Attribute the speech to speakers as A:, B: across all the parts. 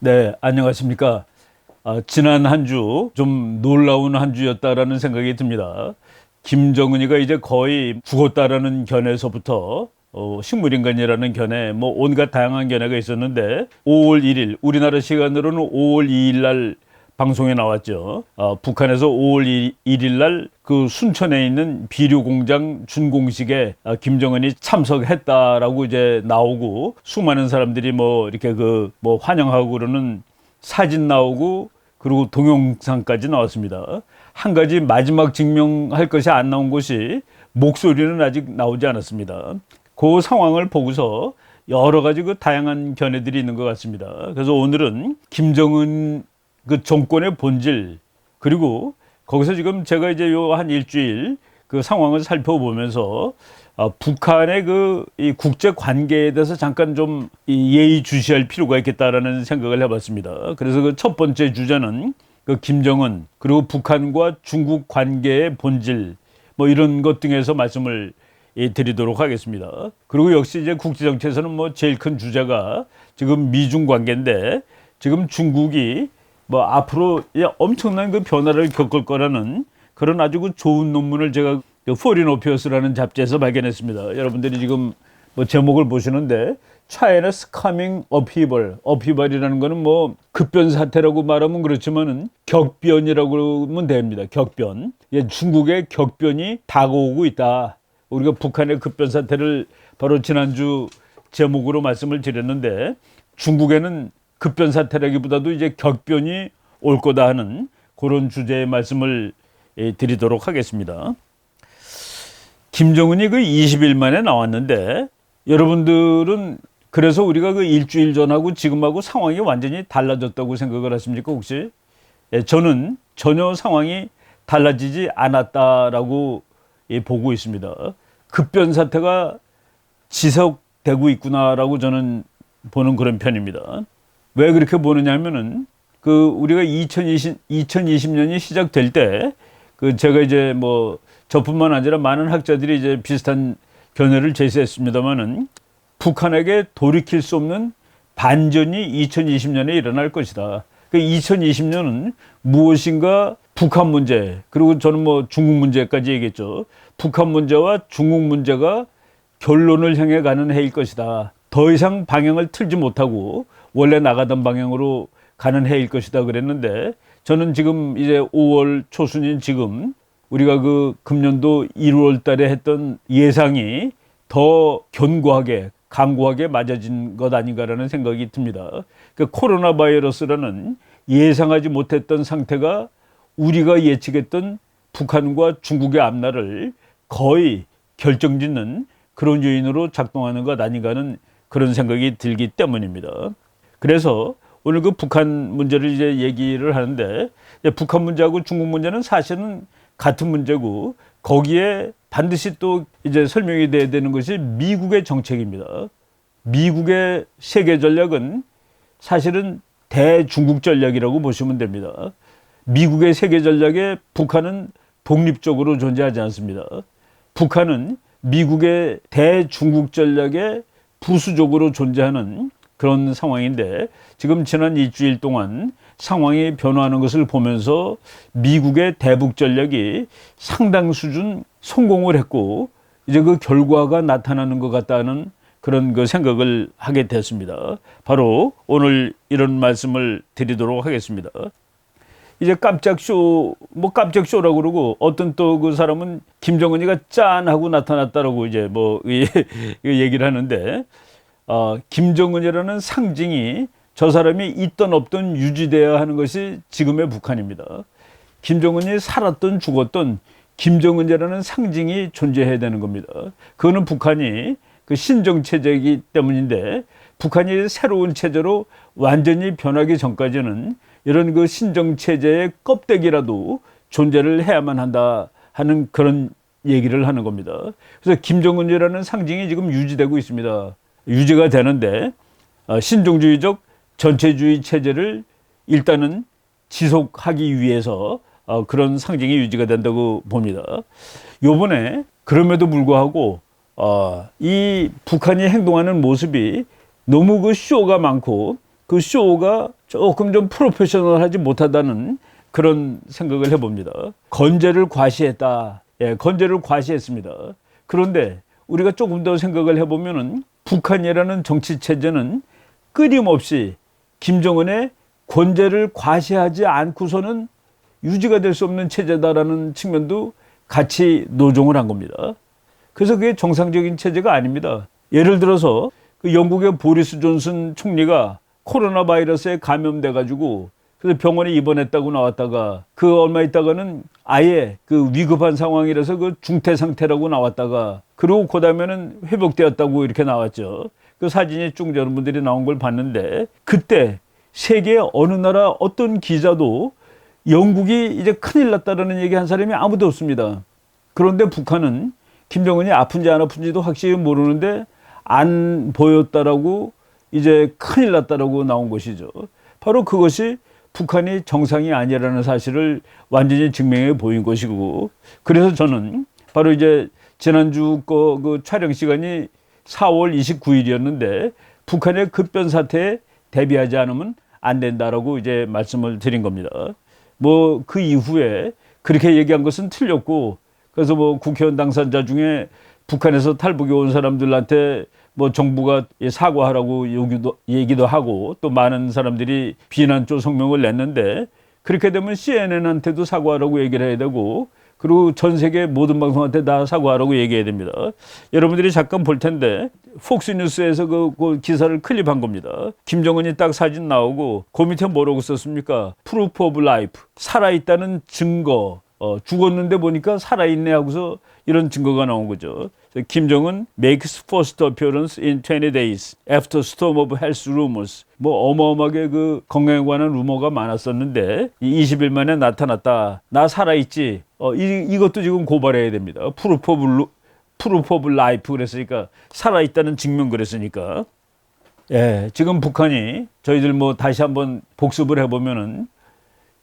A: 네, 안녕하십니까. 지난 한 주 좀 놀라운 한 주였다라는 생각이 듭니다. 김정은이가 이제 거의 죽었다라는 견해에서부터 식물인간이라는 견해, 뭐 온갖 다양한 견해가 있었는데 5월 1일, 우리나라 시간으로는 5월 2일 날 방송에 나왔죠. 북한에서 5월 1일 날 그 순천에 있는 비료 공장 준공식에 김정은이 참석했다라고 이제 나오고 수많은 사람들이 뭐 이렇게 뭐 환영하고 그러는 사진 나오고 그리고 동영상까지 나왔습니다. 한 가지 마지막 증명할 것이 안 나온 것이 목소리는 아직 나오지 않았습니다. 그 상황을 보고서 여러 가지 그 다양한 견해들이 있는 것 같습니다. 그래서 오늘은 김정은 그 정권의 본질, 그리고 거기서 지금 제가 이제 요 한 일주일 그 상황을 살펴보면서 북한의 이 국제 관계에 대해서 잠깐 좀 예의주시할 필요가 있겠다라는 생각을 해봤습니다. 그래서 그 첫 번째 주제는 그 김정은 그리고 북한과 중국 관계의 본질 뭐 이런 것 등에서 말씀을 드리도록 하겠습니다. 그리고 역시 이제 국제 정치에서는 뭐 제일 큰 주제가 지금 미중 관계인데, 지금 중국이 뭐 앞으로 엄청난 그 변화를 겪을 거라는 그런 아주 그 좋은 논문을 제가 포린 어피어스라는 잡지에서 발견했습니다. 여러분들이 지금 뭐 제목을 보시는데 China's Coming Upheaval, upheaval이라는 거는 뭐 급변 사태라고 말하면 그렇지만은 격변이라고 하면 됩니다. 격변. 중국의 격변이 다가오고 있다. 우리가 북한의 급변 사태를 바로 지난주 제목으로 말씀을 드렸는데, 중국에는 급변 사태라기보다도 이제 격변이 올 거다 하는 그런 주제의 말씀을 드리도록 하겠습니다. 김정은이 그 20일 만에 나왔는데, 여러분들은 그래서 우리가 그 일주일 전하고 지금하고 상황이 완전히 달라졌다고 생각을 하십니까 혹시? 저는 전혀 상황이 달라지지 않았다라고 보고 있습니다. 급변 사태가 지속되고 있구나라고 저는 보는 그런 편입니다. 왜 그렇게 보느냐 하면은 우리가 2020년이 시작될 때 제가 이제 뭐 저뿐만 아니라 많은 학자들이 이제 비슷한 견해를 제시했습니다만은 북한에게 돌이킬 수 없는 반전이 2020년에 일어날 것이다. 2020년은 무엇인가 북한 문제, 그리고 저는 뭐 중국 문제까지 얘기했죠. 북한 문제와 중국 문제가 결론을 향해 가는 해일 것이다. 더 이상 방향을 틀지 못하고 원래 나가던 방향으로 가는 해일 것이다 그랬는데, 저는 지금 이제 5월 초순인 지금 우리가 금년도 1월 달에 했던 예상이 더 견고하게 강고하게 맞아진 것 아닌가라는 생각이 듭니다. 코로나 바이러스라는 예상하지 못했던 상태가 우리가 예측했던 북한과 중국의 앞날을 거의 결정짓는 그런 요인으로 작동하는 것 아닌가 하는 그런 생각이 들기 때문입니다. 그래서 오늘 북한 문제를 이제 얘기를 하는데, 북한 문제하고 중국 문제는 사실은 같은 문제고, 거기에 반드시 또 이제 설명이 돼야 되는 것이 미국의 정책입니다. 미국의 세계 전략은 사실은 대중국 전략이라고 보시면 됩니다. 미국의 세계 전략에 북한은 독립적으로 존재하지 않습니다. 북한은 미국의 대중국 전략에 부수적으로 존재하는 그런 상황인데, 지금 지난 일주일 동안 상황이 변화하는 것을 보면서 미국의 대북 전략이 상당 수준 성공을 했고, 이제 그 결과가 나타나는 것 같다는 그런 생각을 하게 됐습니다. 바로 오늘 이런 말씀을 드리도록 하겠습니다. 이제 깜짝 쇼라고 그러고, 어떤 또 그 사람은 김정은이가 짠 하고 나타났다라고 이제 뭐 얘기를 하는데, 김정은이라는 상징이 저 사람이 있던 없던 유지되어야 하는 것이 지금의 북한입니다. 김정은이 살았던 죽었던 김정은이라는 상징이 존재해야 되는 겁니다. 그거는 북한이 신정체제이기 때문인데, 북한이 새로운 체제로 완전히 변하기 전까지는 이런 신정체제의 껍데기라도 존재를 해야만 한다 하는 그런 얘기를 하는 겁니다. 그래서 김정은이라는 상징이 지금 유지되고 있습니다. 유지가 되는데, 신종주의적 전체주의 체제를 일단은 지속하기 위해서 그런 상징이 유지가 된다고 봅니다. 요번에 그럼에도 불구하고 이 북한이 행동하는 모습이 너무 쇼가 많고 그 쇼가 조금 좀 프로페셔널하지 못하다는 그런 생각을 해봅니다. 건재를 과시했다. 예, 건재를 과시했습니다. 그런데 우리가 조금 더 생각을 해보면은 북한이라는 정치 체제는 끊임없이 김정은의 권재를 과시하지 않고서는 유지가 될 수 없는 체제다라는 측면도 같이 노종을 한 겁니다. 그래서 그게 정상적인 체제가 아닙니다. 예를 들어서 그 영국의 보리스 존슨 총리가 코로나 바이러스에 감염돼 가지고 그래서 병원에 입원했다고 나왔다가 그 얼마 있다가는 아예 그 위급한 상황이라서 그 중태 상태라고 나왔다가 그리고 그다음에는 회복되었다고 이렇게 나왔죠. 그 사진이 쭉 여러분들이 나온 걸 봤는데 그때 세계 어느 나라 어떤 기자도 영국이 이제 큰일 났다라는 얘기 한 사람이 아무도 없습니다. 그런데 북한은 김정은이 아픈지 안 아픈지도 확실히 모르는데 안 보였다라고 이제 큰일 났다라고 나온 것이죠. 바로 그것이 북한이 정상이 아니라는 사실을 완전히 증명해 보인 것이고, 그래서 저는 바로 이제 지난주 그 촬영 시간이 4월 29일이었는데 북한의 급변 사태에 대비하지 않으면 안 된다라고 이제 말씀을 드린 겁니다. 뭐 그 이후에 그렇게 얘기한 것은 틀렸고, 그래서 뭐 국회의원 당선자 중에 북한에서 탈북에 온 사람들한테 뭐 정부가 사과하라고 얘기도 하고 또 많은 사람들이 비난조 성명을 냈는데 그렇게 되면 CNN한테도 사과하라고 얘기를 해야 되고 그리고 전 세계 모든 방송한테 다 사과하라고 얘기해야 됩니다. 여러분들이 잠깐 볼 텐데 폭스뉴스에서 그 기사를 클립한 겁니다. 김정은이 딱 사진 나오고 그 밑에 뭐라고 썼습니까? Proof of life. 살아있다는 증거. 죽었는데 보니까 살아있네 하고서 이런 증거가 나온 거죠. 김정은 makes first appearance in 20 days after storm of health rumors. 뭐 어마어마하게 그 건강에 관한 루머가 많았었는데 20일 만에 나타났다. 나 살아있지. 이것도 지금 고발해야 됩니다. proof of life 그랬으니까 살아있다는 증명 그랬으니까. 예, 지금 북한이 저희들 뭐 다시 한번 복습을 해보면은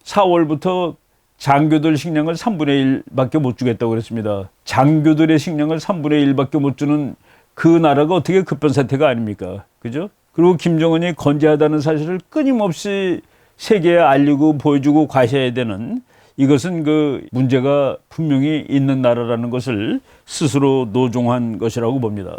A: 4월부터 장교들 식량을 3분의 1밖에 못 주겠다고 그랬습니다. 장교들의 식량을 3분의 1밖에 못 주는 그 나라가 어떻게 급변사태가 아닙니까? 그죠? 그리고 김정은이 건재하다는 사실을 끊임없이 세계에 알리고 보여주고 과시해야 되는 이것은 그 문제가 분명히 있는 나라라는 것을 스스로 노종한 것이라고 봅니다.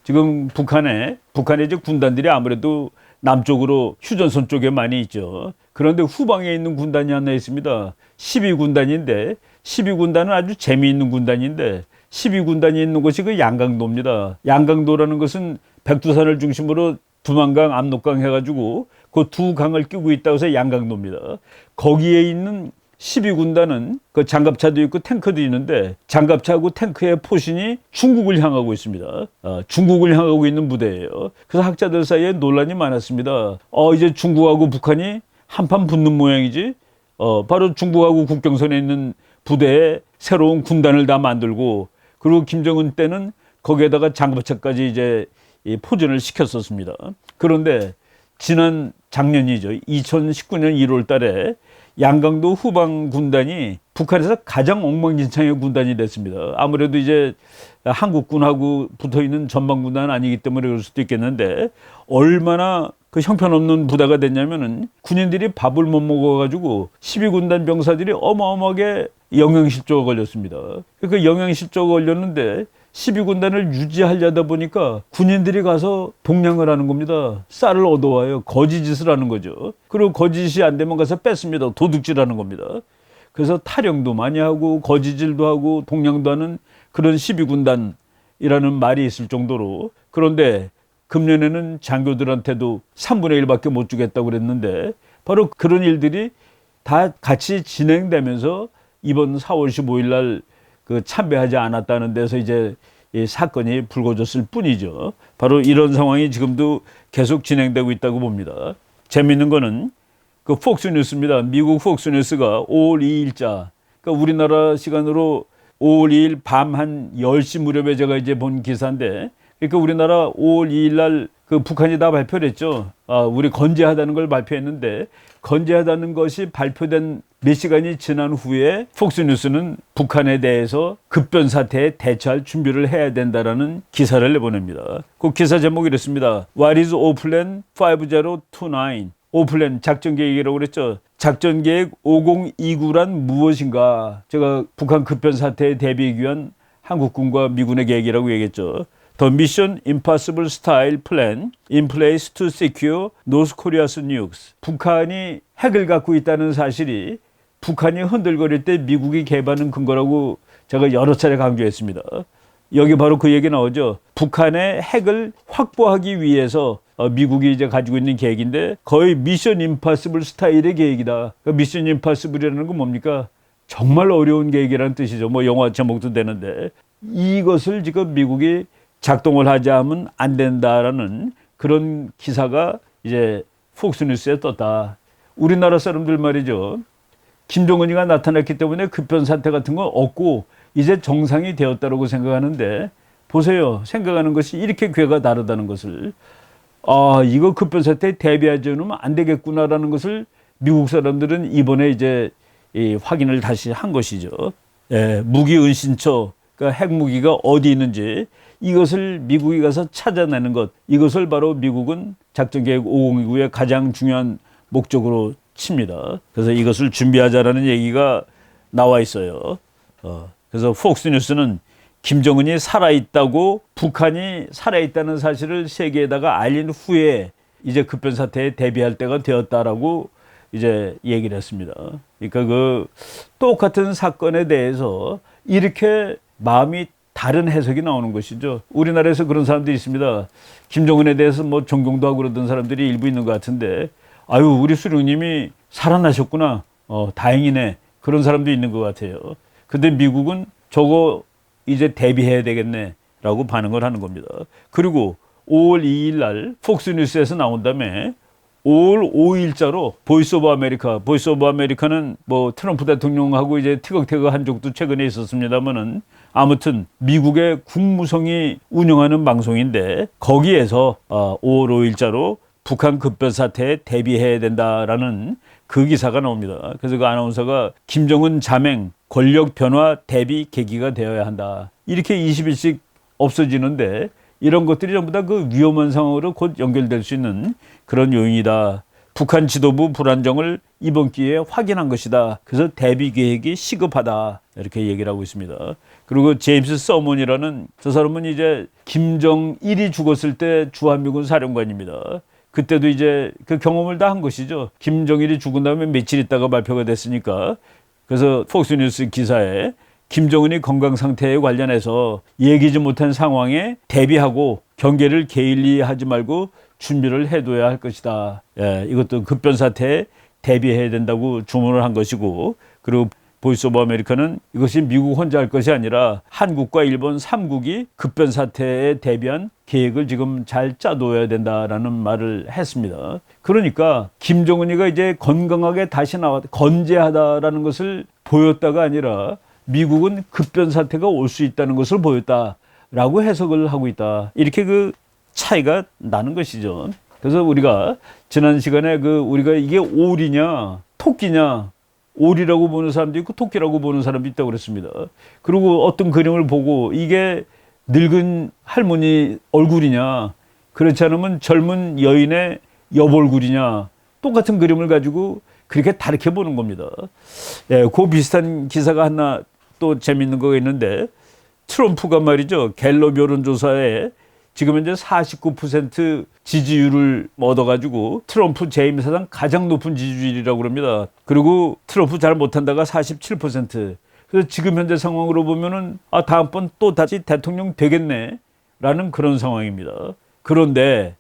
A: 지금 북한에 이제 군단들이 아무래도 남쪽으로 휴전선 쪽에 많이 있죠. 그런데 후방에 있는 군단이 하나 있습니다. 12군단인데 12군단은 아주 재미있는 군단인데 12군단이 있는 곳이 그 양강도입니다. 양강도라는 것은 백두산을 중심으로 두만강, 압록강 해가지고 그 두 강을 끼고 있다고 해서 양강도입니다. 거기에 있는 12군단은 그 장갑차도 있고 탱크도 있는데 장갑차하고 탱크의 포신이 중국을 향하고 있습니다. 중국을 향하고 있는 부대예요. 그래서 학자들 사이에 논란이 많았습니다. 이제 중국하고 북한이 한판 붙는 모양이지. 바로 중국하고 국경선에 있는 부대에 새로운 군단을 다 만들고 그리고 김정은 때는 거기에다가 장갑차까지 이제 포진을 시켰었습니다. 그런데 지난 작년이죠. 2019년 1월 달에 양강도 후방 군단이 북한에서 가장 엉망진창의 군단이 됐습니다. 아무래도 이제 한국군하고 붙어있는 전방군단은 아니기 때문에 그럴 수도 있겠는데 얼마나 그 형편없는 부대가 됐냐면은 군인들이 밥을 못 먹어가지고 12군단 병사들이 어마어마하게 영양실조가 걸렸습니다. 그 영양실조가 걸렸는데 12군단을 유지하려다 보니까 군인들이 가서 동량을 하는 겁니다. 쌀을 얻어와요. 거지짓을 하는 거죠. 그리고 거지짓이 안 되면 가서 뺐습니다. 도둑질하는 겁니다. 그래서 탈영도 많이 하고 거지질도 하고 동량도 하는 그런 12군단이라는 말이 있을 정도로. 그런데 금년에는 장교들한테도 3분의 1밖에 못 주겠다고 그랬는데 바로 그런 일들이 다 같이 진행되면서 이번 4월 15일 날 그 참배하지 않았다는 데서 이제 이 사건이 불거졌을 뿐이죠. 바로 이런 상황이 지금도 계속 진행되고 있다고 봅니다. 재미있는 거는 그 폭스뉴스입니다. 미국 폭스뉴스가 5월 2일자, 그러니까 우리나라 시간으로 5월 2일 밤 한 10시 무렵에 제가 이제 본 기사인데, 그러니까 우리나라 5월 2일 날 그 북한이 다 발표를 했죠. 우리 건재하다는 걸 발표했는데, 건재하다는 것이 발표된 몇 시간이 지난 후에 폭스뉴스는 북한에 대해서 급변 사태에 대처할 준비를 해야 된다라는 기사를 내보냅니다. 그 기사 제목이 이렇습니다. What is Oplan 5029? 오플랜 작전 계획이라고 그랬죠. 작전 계획 5029란 무엇인가? 제가 북한 급변 사태에 대비하기 위한 한국군과 미군의 계획이라고 얘기했죠. The Mission Impossible Style Plan in place to secure North Korea's nukes. 북한이 핵을 갖고 있다는 사실이 북한이 흔들거릴 때 미국이 개입하는 근거라고 제가 여러 차례 강조했습니다. 여기 바로 그 얘기 나오죠. 북한의 핵을 확보하기 위해서 미국이 이제 가지고 있는 계획인데 거의 미션 임파서블 스타일의 계획이다. 그러니까 미션 임파서블이라는 건 뭡니까? 정말 어려운 계획이라는 뜻이죠. 뭐 영화 제목도 되는데 이것을 지금 미국이 작동을 하지 않으면 안 된다라는 그런 기사가 이제 폭스뉴스에 떴다. 우리나라 사람들 말이죠. 김정은이가 나타났기 때문에 급변 사태 같은 거 없고 이제 정상이 되었다고 생각하는데 보세요. 생각하는 것이 이렇게 궤가 다르다는 것을. 이거 급변 사태에 대비하지 않으면 안 되겠구나라는 것을 미국 사람들은 이번에 이제 확인을 다시 한 것이죠. 무기 은신처, 그러니까 핵무기가 어디 있는지 이것을 미국이 가서 찾아내는 것, 이것을 바로 미국은 작전계획 5029의 가장 중요한 목적으로 칩니다. 그래서 이것을 준비하자라는 얘기가 나와 있어요. 그래서 폭스뉴스는 김정은이 살아있다고 북한이 살아있다는 사실을 세계에다가 알린 후에 이제 급변 사태에 대비할 때가 되었다라고 이제 얘기를 했습니다. 그러니까 그 똑같은 사건에 대해서 이렇게 마음이 다른 해석이 나오는 것이죠. 우리나라에서 그런 사람들이 있습니다. 김정은에 대해서 뭐 존경도 하고 그러던 사람들이 일부 있는 것 같은데 아유 우리 수령님이 살아나셨구나. 다행이네. 그런 사람도 있는 것 같아요. 근데 미국은 저거 이제 대비해야 되겠네 라고 반응을 하는 겁니다. 그리고 5월 2일 날 폭스뉴스에서 나온 다음에 5월 5일자로 보이스 오브 아메리카, 보이스 오브 아메리카는 뭐 트럼프 대통령하고 이제 티격태격 한 적도 최근에 있었습니다만은 아무튼 미국의 국무성이 운영하는 방송인데 거기에서 5월 5일자로 북한 급변 사태에 대비해야 된다라는 그 기사가 나옵니다. 그래서 그 아나운서가 김정은 자맹 권력 변화 대비 계기가 되어야 한다. 이렇게 20일씩 없어지는데 이런 것들이 전부 다 그 위험한 상황으로 곧 연결될 수 있는 그런 요인이다. 북한 지도부 불안정을 이번 기회에 확인한 것이다. 그래서 대비 계획이 시급하다. 이렇게 얘기를 하고 있습니다. 그리고 제임스 서먼이라는 저 사람은 이제 김정일이 죽었을 때 주한미군 사령관입니다. 그때도 이제 그 경험을 다 한 것이죠. 김정일이 죽은 다음에 며칠 있다가 발표가 됐으니까. 그래서 폭스뉴스 기사에 김정은이 건강 상태에 관련해서 예기치 못한 상황에 대비하고 경계를 게을리하지 말고 준비를 해둬야 할 것이다. 이것도 급변 사태에 대비해야 된다고 주문을 한 것이고, 그리고 보이스 오브 아메리카는 이것이 미국 혼자 할 것이 아니라 한국과 일본 3국이 급변 사태에 대비한 계획을 지금 잘 짜둬야 된다라는 말을 했습니다. 그러니까 김정은이가 이제 건강하게 다시 건재하다라는 것을 보였다가 아니라 미국은 급변 사태가 올 수 있다는 것을 보였다라고 해석을 하고 있다. 이렇게 그 차이가 나는 것이죠. 그래서 우리가 지난 시간에 우리가 이게 오리냐 토끼냐, 오리라고 보는 사람도 있고 토끼라고 보는 사람도 있다고 그랬습니다. 그리고 어떤 그림을 보고 이게 늙은 할머니 얼굴이냐, 그렇지 않으면 젊은 여인의 옆얼굴이냐, 똑같은 그림을 가지고 그렇게 다르게 보는 겁니다. 그 비슷한 기사가 하나 또 재밌는 거가 있는데, 트럼프가 말이죠, 갤럽 여론조사에 지금 현재 49% 지지율을 얻어가지고 트럼프 재임 사상 가장 높은 지지율이라고 그럽니다. 그리고 트럼프 잘 못한다가 47%. 그래서 지금 현재 상황으로 보면은 다음번 또 다시 대통령 되겠네 라는 그런 상황입니다. 그런데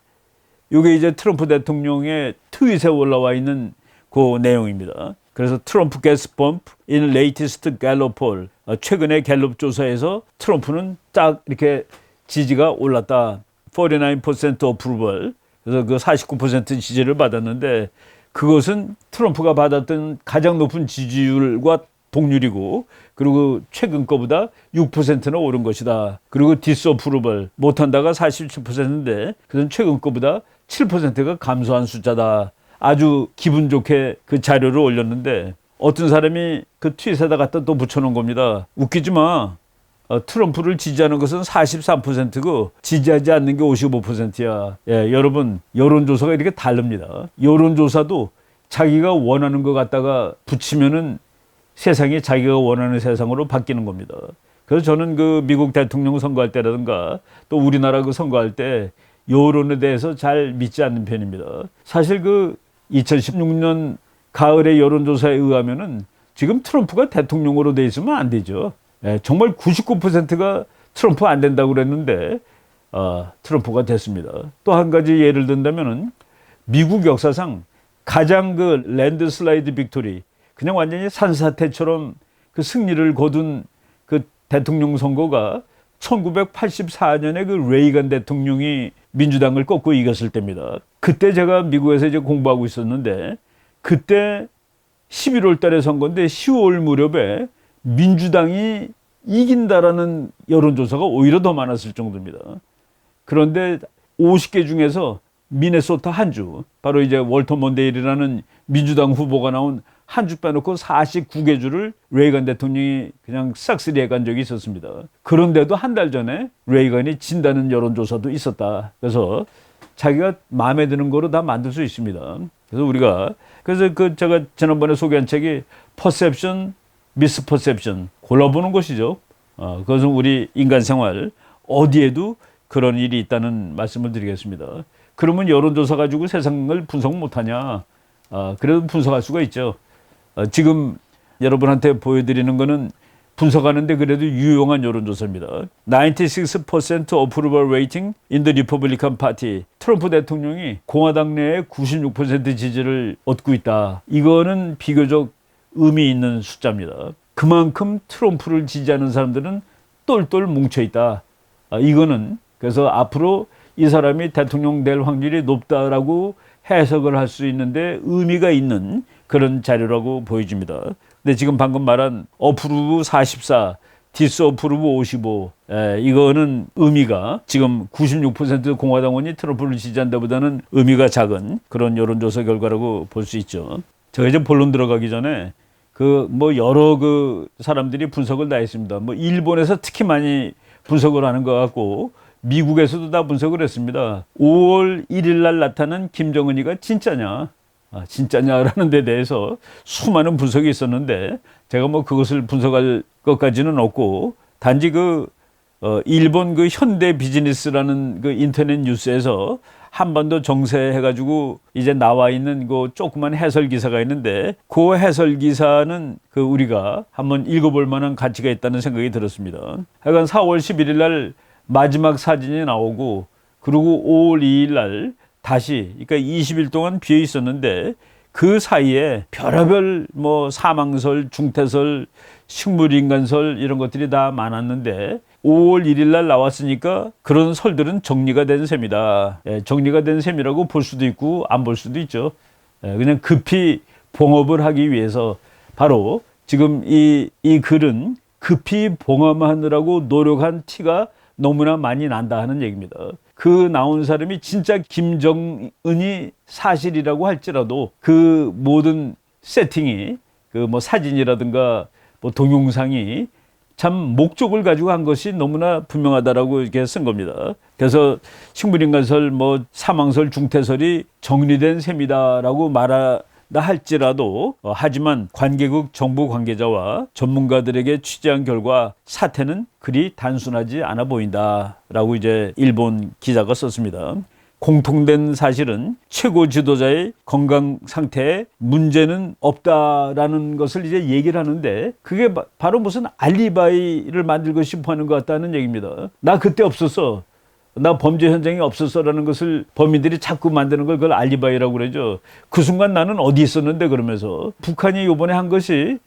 A: 이게 이제 트럼프 대통령의 트윗에 올라와 있는 그 내용입니다. 그래서 트럼프 gets bump in latest Gallup poll. 최근에 갤럽 조사에서 트럼프는 딱 이렇게 지지가 올랐다. 49% approval. 그래서 그 49% 지지를 받았는데 그것은 트럼프가 받았던 가장 높은 지지율과 동률이고, 그리고 최근 거보다 6%나 오른 것이다. 그리고 disapproval 못한다가 47%인데 그것은 최근 거보다 7%가 감소한 숫자다. 아주 기분 좋게 그 자료를 올렸는데 어떤 사람이 그 트윗에다 갖다 또 붙여놓은 겁니다. 웃기지 마. 트럼프를 지지하는 것은 43%고 지지하지 않는 게 55%야. 예, 여러분 여론조사가 이렇게 다릅니다. 여론조사도 자기가 원하는 것 갖다가 붙이면은 세상이 자기가 원하는 세상으로 바뀌는 겁니다. 그래서 저는 그 미국 대통령 선거할 때라든가 또 우리나라 그 선거할 때 여론에 대해서 잘 믿지 않는 편입니다. 사실 그 2016년 가을의 여론조사에 의하면은 지금 트럼프가 대통령으로 돼 있으면 안 되죠. 예, 정말 99%가 트럼프 안 된다고 그랬는데 트럼프가 됐습니다. 또 한 가지 예를 든다면은 미국 역사상 가장 그 랜드슬라이드 빅토리, 그냥 완전히 산사태처럼 그 승리를 거둔 그 대통령 선거가 1984년에 그 레이건 대통령이 민주당을 꺾고 이겼을 때입니다. 그때 제가 미국에서 이제 공부하고 있었는데 그때 11월 달에 선거인데 10월 무렵에 민주당이 이긴다라는 여론조사가 오히려 더 많았을 정도입니다. 그런데 50개 중에서 미네소타 한 주, 바로 이제 월터 먼데일이라는 민주당 후보가 나온 한 주 빼놓고 49개 주를 레이건 대통령이 그냥 싹쓸이 해간 적이 있었습니다. 그런데도 한 달 전에 레이건이 진다는 여론조사도 있었다. 그래서 자기가 마음에 드는 거로 다 만들 수 있습니다. 그래서 그 제가 지난번에 소개한 책이 퍼셉션, 미스퍼셉션 골라보는 것이죠. 그것은 우리 인간 생활 어디에도 그런 일이 있다는 말씀을 드리겠습니다. 그러면 여론조사 가지고 세상을 분석 못하냐? 그래도 분석할 수가 있죠. 지금 여러분한테 보여드리는 거는 분석하는데 그래도 유용한 여론조사입니다. 96% approval rating in the Republican Party. 트럼프 대통령이 공화당 내에 96% 지지를 얻고 있다. 이거는 비교적 의미 있는 숫자입니다. 그만큼 트럼프를 지지하는 사람들은 똘똘 뭉쳐있다. 이거는 그래서 앞으로 이 사람이 대통령 될 확률이 높다라고 해석을 할 수 있는데 의미가 있는 그런 자료라고 보여집니다. 근데 지금 방금 말한 어프루브 44, 디스어프루브 55, 이거는 의미가 지금 96% 공화당원이 트럼프를 지지한다보다는 의미가 작은 그런 여론조사 결과라고 볼 수 있죠. 제가 이제 본론 들어가기 전에 여러 사람들이 분석을 다 했습니다. 일본에서 특히 많이 분석을 하는 것 같고 미국에서도 다 분석을 했습니다. 5월 1일 날 나타난 김정은이가 진짜냐라는 데 대해서 수많은 분석이 있었는데 제가 그것을 분석할 것까지는 없고 단지 일본 현대 비즈니스라는 인터넷 뉴스에서 한반도 정세 해가지고 이제 나와 있는 조그만 해설 기사가 있는데 그 해설 기사는 우리가 한번 읽어볼 만한 가치가 있다는 생각이 들었습니다. 하여간 4월 11일 날 마지막 사진이 나오고 그리고 5월 2일 날 다시 그러니까 20일 동안 비어 있었는데 그 사이에 별의별 사망설, 중태설, 식물인간설 이런 것들이 다 많았는데 5월 1일 날 나왔으니까 그런 설들은 정리가 된 셈이다. 정리가 된 셈이라고 볼 수도 있고 안 볼 수도 있죠. 그냥 급히 봉합을 하기 위해서 바로 지금 이 글은 급히 봉합하느라고 노력한 티가 너무나 많이 난다 하는 얘기입니다. 그 나온 사람이 진짜 김정은이 사실이라고 할지라도 그 모든 세팅이 사진이라든가 동영상이 참 목적을 가지고 한 것이 너무나 분명하다라고 이렇게 쓴 겁니다. 그래서 식물인간설, 사망설, 중태설이 정리된 셈이다라고 말한다 할지라도 하지만 관계국 정부 관계자와 전문가들에게 취재한 결과 사태는 그리 단순하지 않아 보인다라고 이제 일본 기자가 썼습니다. 공통된 사실은 최고 지도자의 건강 상태에 문제는 없다라는 것을 이제 얘기를 하는데 그게 바로 무슨 알리바이를 만들고 싶어 하는 것 같다는 얘기입니다. 나 그때 없었어. 나 범죄 현장에 없었어라는 것을 범인들이 자꾸 만드는 걸 그걸 알리바이라고 그러죠. 그 순간 나는 어디 있었는데 그러면서 북한이 이번에 한 것이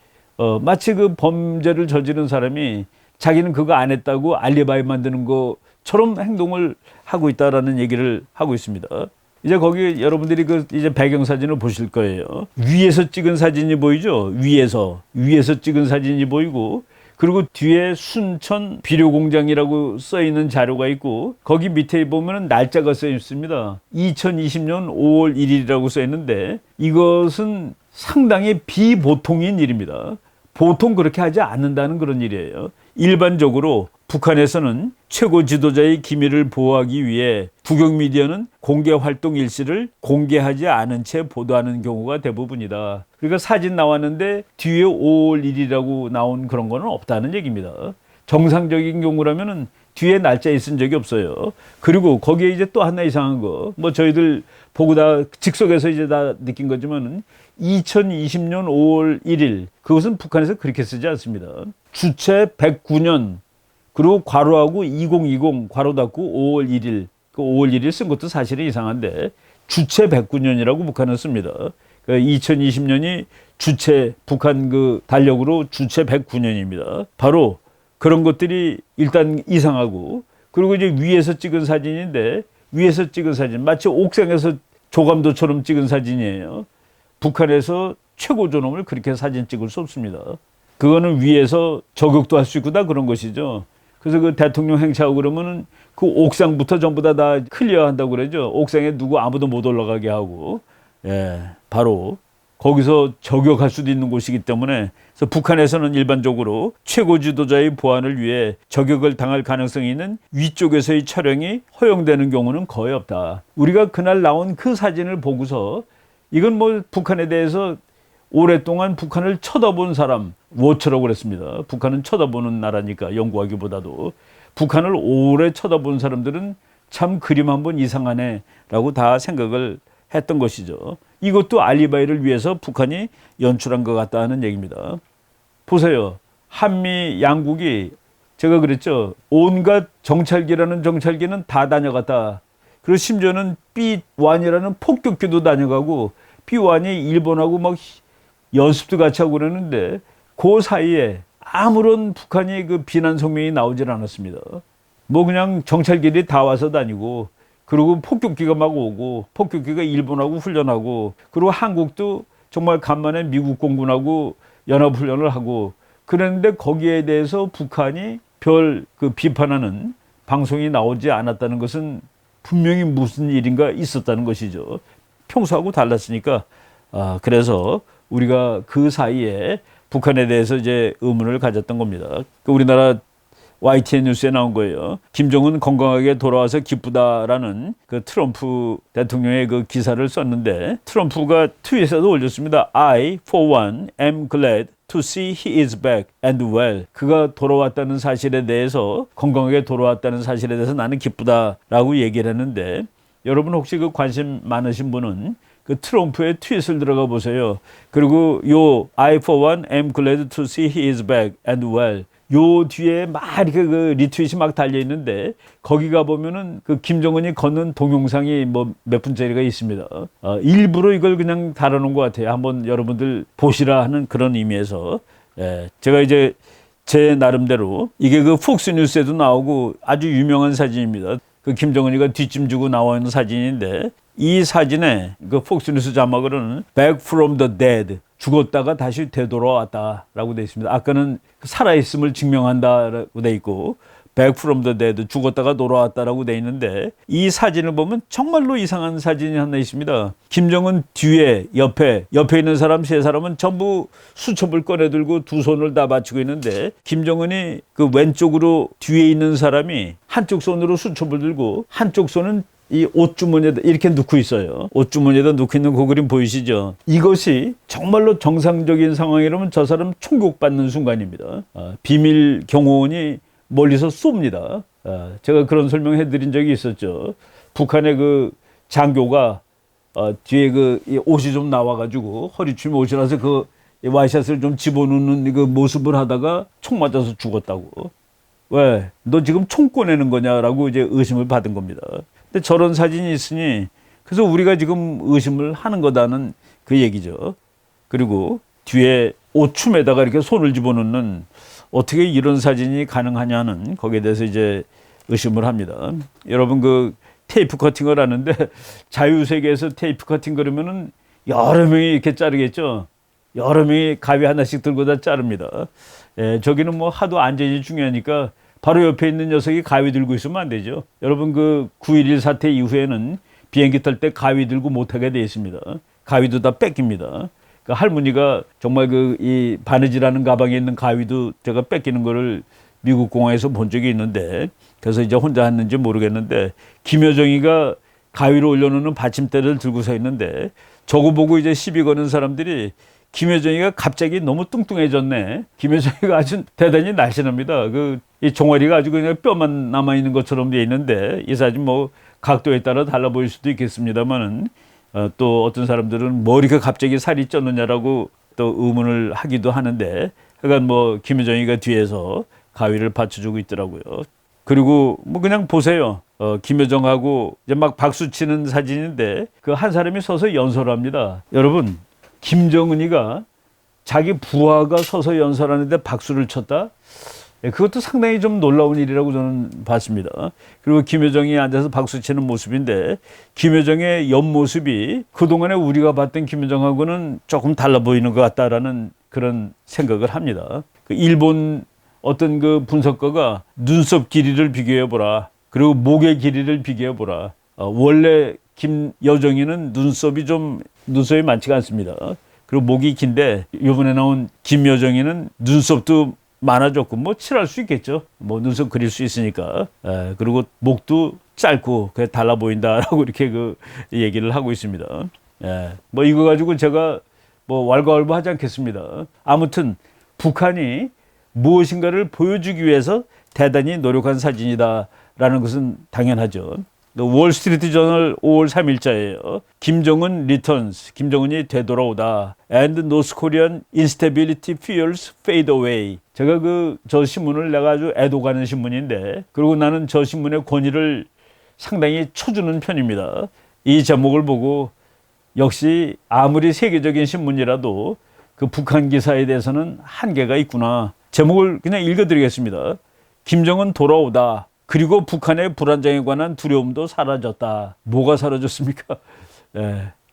A: 마치 그 범죄를 저지른 사람이 자기는 그거 안 했다고 알리바이 만드는 것처럼 행동을 하고 있다라는 얘기를 하고 있습니다. 이제 거기 여러분들이 이제 배경사진을 보실 거예요. 위에서 찍은 사진이 보이죠? 위에서 찍은 사진이 보이고 그리고 뒤에 순천 비료공장이라고 써 있는 자료가 있고 거기 밑에 보면 날짜가 써 있습니다. 2020년 5월 1일이라고 써 있는데 이것은 상당히 비보통인 일입니다. 보통 그렇게 하지 않는다는 그런 일이에요. 일반적으로 북한에서는 최고 지도자의 기밀을 보호하기 위해 국영 미디어는 공개 활동 일시를 공개하지 않은 채 보도하는 경우가 대부분이다. 그러니까 사진 나왔는데 뒤에 5월 1일이라고 나온 그런 거는 없다는 얘기입니다. 정상적인 경우라면은 뒤에 날짜에 쓴 적이 없어요. 그리고 거기에 이제 또 하나 이상한 거, 뭐 저희들 보고 다 즉석에서 이제 다 느낀 거지만은 2020년 5월 1일, 그것은 북한에서 그렇게 쓰지 않습니다. 주체 109년, 그리고 괄호하고 2020, 괄호 닫고 5월 1일, 그 5월 1일 쓴 것도 사실은 이상한데, 주체 109년이라고 북한은 씁니다. 그러니까 2020년이 주체, 북한 그 달력으로 주체 109년입니다. 바로 그런 것들이 일단 이상하고, 그리고 이제 위에서 찍은 사진인데, 위에서 찍은 사진, 마치 옥상에서 조감도처럼 찍은 사진이에요. 북한에서 최고 존엄을 그렇게 사진 찍을 수 없습니다. 그거는 위에서 저격도 할 수 있고 다 그런 것이죠. 그래서 그 대통령 행차하고 그러면은 그 옥상부터 전부 다 클리어 한다고 그러죠. 옥상에 누구 아무도 못 올라가게 하고, 예, 바로 거기서 저격할 수도 있는 곳이기 때문에, 그래서 북한에서는 일반적으로 최고 지도자의 보안을 위해 저격을 당할 가능성이 있는 위쪽에서의 촬영이 허용되는 경우는 거의 없다. 우리가 그날 나온 그 사진을 보고서 이건 뭐 북한에 대해서 오랫동안 북한을 쳐다본 사람, 워처라고 그랬습니다. 북한은 쳐다보는 나라니까, 연구하기보다도. 북한을 오래 쳐다본 사람들은 참 그림 한번 이상하네 라고 다 생각을 했던 것이죠. 이것도 알리바이를 위해서 북한이 연출한 것 같다는 얘기입니다. 보세요. 한미 양국이, 제가 그랬죠. 온갖 정찰기라는 정찰기는 다 다녀갔다. 그리고 심지어는 B1이라는 폭격기도 다녀가고, B1이 일본하고 막 연습도 같이 하고 그러는데, 그 사이에 아무런 북한이 그 비난 성명이 나오질 않았습니다. 뭐 그냥 정찰기들이 다 와서 다니고, 그리고 폭격기가 막 오고, 폭격기가 일본하고 훈련하고, 그리고 한국도 정말 간만에 미국 공군하고 연합훈련을 하고, 그랬는데 거기에 대해서 북한이 별 그 비판하는 방송이 나오지 않았다는 것은 분명히 무슨 일인가 있었다는 것이죠. 평소하고 달랐으니까. 그래서 우리가 그 사이에 북한에 대해서 이제 의문을 가졌던 겁니다. 우리나라 YTN 뉴스에 나온 거예요. 김정은 건강하게 돌아와서 기쁘다라는 그 트럼프 대통령의 그 기사를 썼는데, 트럼프가 트윗에도 올렸습니다. I, for one, am glad to see he is back and well. 그가 돌아왔다는 사실에 대해서, 건강하게 돌아왔다는 사실에 대해서 나는 기쁘다라고 얘기를 했는데, 여러분 혹시 그 관심 많으신 분은 그 트럼프의 트윗을 들어가 보세요. 그리고 요 I for one am glad to see he is back and well. 요 뒤에 막 이렇게 그 리트윗이 막 달려 있는데, 거기 가 보면은 그 김정은이 걷는 동영상이 뭐 몇 분짜리가 있습니다. 일부러 이걸 그냥 달아놓은 것 같아요. 한번 여러분들 보시라 하는 그런 의미에서. 제가 이제 제 나름대로, 이게 그 폭스뉴스에도 나오고 아주 유명한 사진입니다. 그 김정은이가 뒷짐 주고 나와 있는 사진인데, 이 사진에 그 폭스뉴스 자막으로는 Back from the dead, 죽었다가 다시 되돌아왔다라고 되어 있습니다. 아까는 살아있음을 증명한다라고 되어 있고, Back from the dead, 죽었다가 돌아왔다라고 되어 있는데, 이 사진을 보면 정말로 이상한 사진이 하나 있습니다. 김정은 뒤에, 옆에 있는 사람 세 사람은 전부 수첩을 꺼내 들고 두 손을 다 받치고 있는데, 김정은이 그 왼쪽으로 뒤에 있는 사람이 한쪽 손으로 수첩을 들고, 한쪽 손은 이 옷주머니에다 이렇게 넣고 있어요. 옷주머니에다 넣고 있는 그 그림 보이시죠? 이것이 정말로 정상적인 상황이라면 저 사람 총격받는 순간입니다. 비밀 경호원이 멀리서 쏩니다. 제가 그런 설명해 드린 적이 있었죠. 북한의 그 장교가 뒤에 그 옷이 좀 나와가지고, 허리춤이 옷이라서 그 와이샷을 좀 집어넣는 그 모습을 하다가 총 맞아서 죽었다고. 왜? 너 지금 총 꺼내는 거냐라고 이제 의심을 받은 겁니다. 근데 저런 사진이 있으니, 그래서 우리가 지금 의심을 하는 거다는 그 얘기죠. 그리고 뒤에 옷춤에다가 이렇게 손을 집어넣는, 어떻게 이런 사진이 가능하냐는, 거기에 대해서 이제 의심을 합니다. 여러분 그 테이프 커팅을 하는데, 자유세계에서 테이프 커팅 그러면은 여러 명이 이렇게 자르겠죠. 여러 명이 가위 하나씩 들고 다 자릅니다. 저기는 뭐 하도 안전이 중요하니까 바로 옆에 있는 녀석이 가위 들고 있으면 안 되죠. 여러분 그 9.11 사태 이후에는 비행기 탈 때 가위 들고 못하게 되어 있습니다. 가위도 다 뺏깁니다. 그 할머니가 정말 그 이 바느질하는 가방에 있는 가위도 제가 뺏기는 거를 미국 공항에서 본 적이 있는데, 그래서 이제 혼자 했는지 모르겠는데 김여정이가 가위로 올려놓는 받침대를 들고 서 있는데 저거 보고 이제 시비 거는 사람들이 김여정이가 갑자기 너무 뚱뚱해졌네. 김여정이가 아주 대단히 날씬합니다. 이 종아리가 아주 그냥 뼈만 남아 있는 것처럼 돼 있는데 이 사진 뭐 각도에 따라 달라 보일 수도 있겠습니다만은 또 어떤 사람들은 뭐 이렇게 갑자기 살이 쪘느냐라고 또 의문을 하기도 하는데, 그러니까 뭐 김여정이가 뒤에서 가위를 받쳐주고 있더라고요. 그리고 뭐 그냥 보세요. 김여정하고 이제 막 박수 치는 사진인데 그 한 사람이 서서 연설합니다. 여러분, 김정은이가 자기 부하가 서서 연설하는데 박수를 쳤다? 그것도 상당히 좀 놀라운 일이라고 저는 봤습니다. 그리고 김여정이 앉아서 박수 치는 모습인데 김여정의 옆모습이 그동안에 우리가 봤던 김여정하고는 조금 달라 보이는 것 같다라는 그런 생각을 합니다. 일본 어떤 그 분석가가 눈썹 길이를 비교해보라. 그리고 목의 길이를 비교해보라. 원래 김여정이는 눈썹이 많지가 않습니다. 그리고 목이 긴데 이번에 나온 김여정이는 눈썹도 많아졌고 뭐 칠할 수 있겠죠. 뭐 눈썹 그릴 수 있으니까. 그리고 목도 짧고 그래 달라 보인다라고 이렇게 그 얘기를 하고 있습니다. 뭐 이거 가지고 제가 뭐 왈가왈부하지 않겠습니다. 아무튼 북한이 무엇인가를 보여주기 위해서 대단히 노력한 사진이다라는 것은 당연하죠. 월스트리트 저널 5월 3일자예요. 김정은 returns. 김정은이 되돌아오다. And North Korean instability fears fade away. 제가 저 신문을 내가 아주 애도가는 신문인데, 그리고 나는 저 신문의 권위를 상당히 쳐주는 편입니다. 이 제목을 보고 역시 아무리 세계적인 신문이라도 그 북한 기사에 대해서는 한계가 있구나. 제목을 그냥 읽어드리겠습니다. 김정은 돌아오다. 그리고 북한의 불안정에 관한 두려움도 사라졌다. 뭐가 사라졌습니까?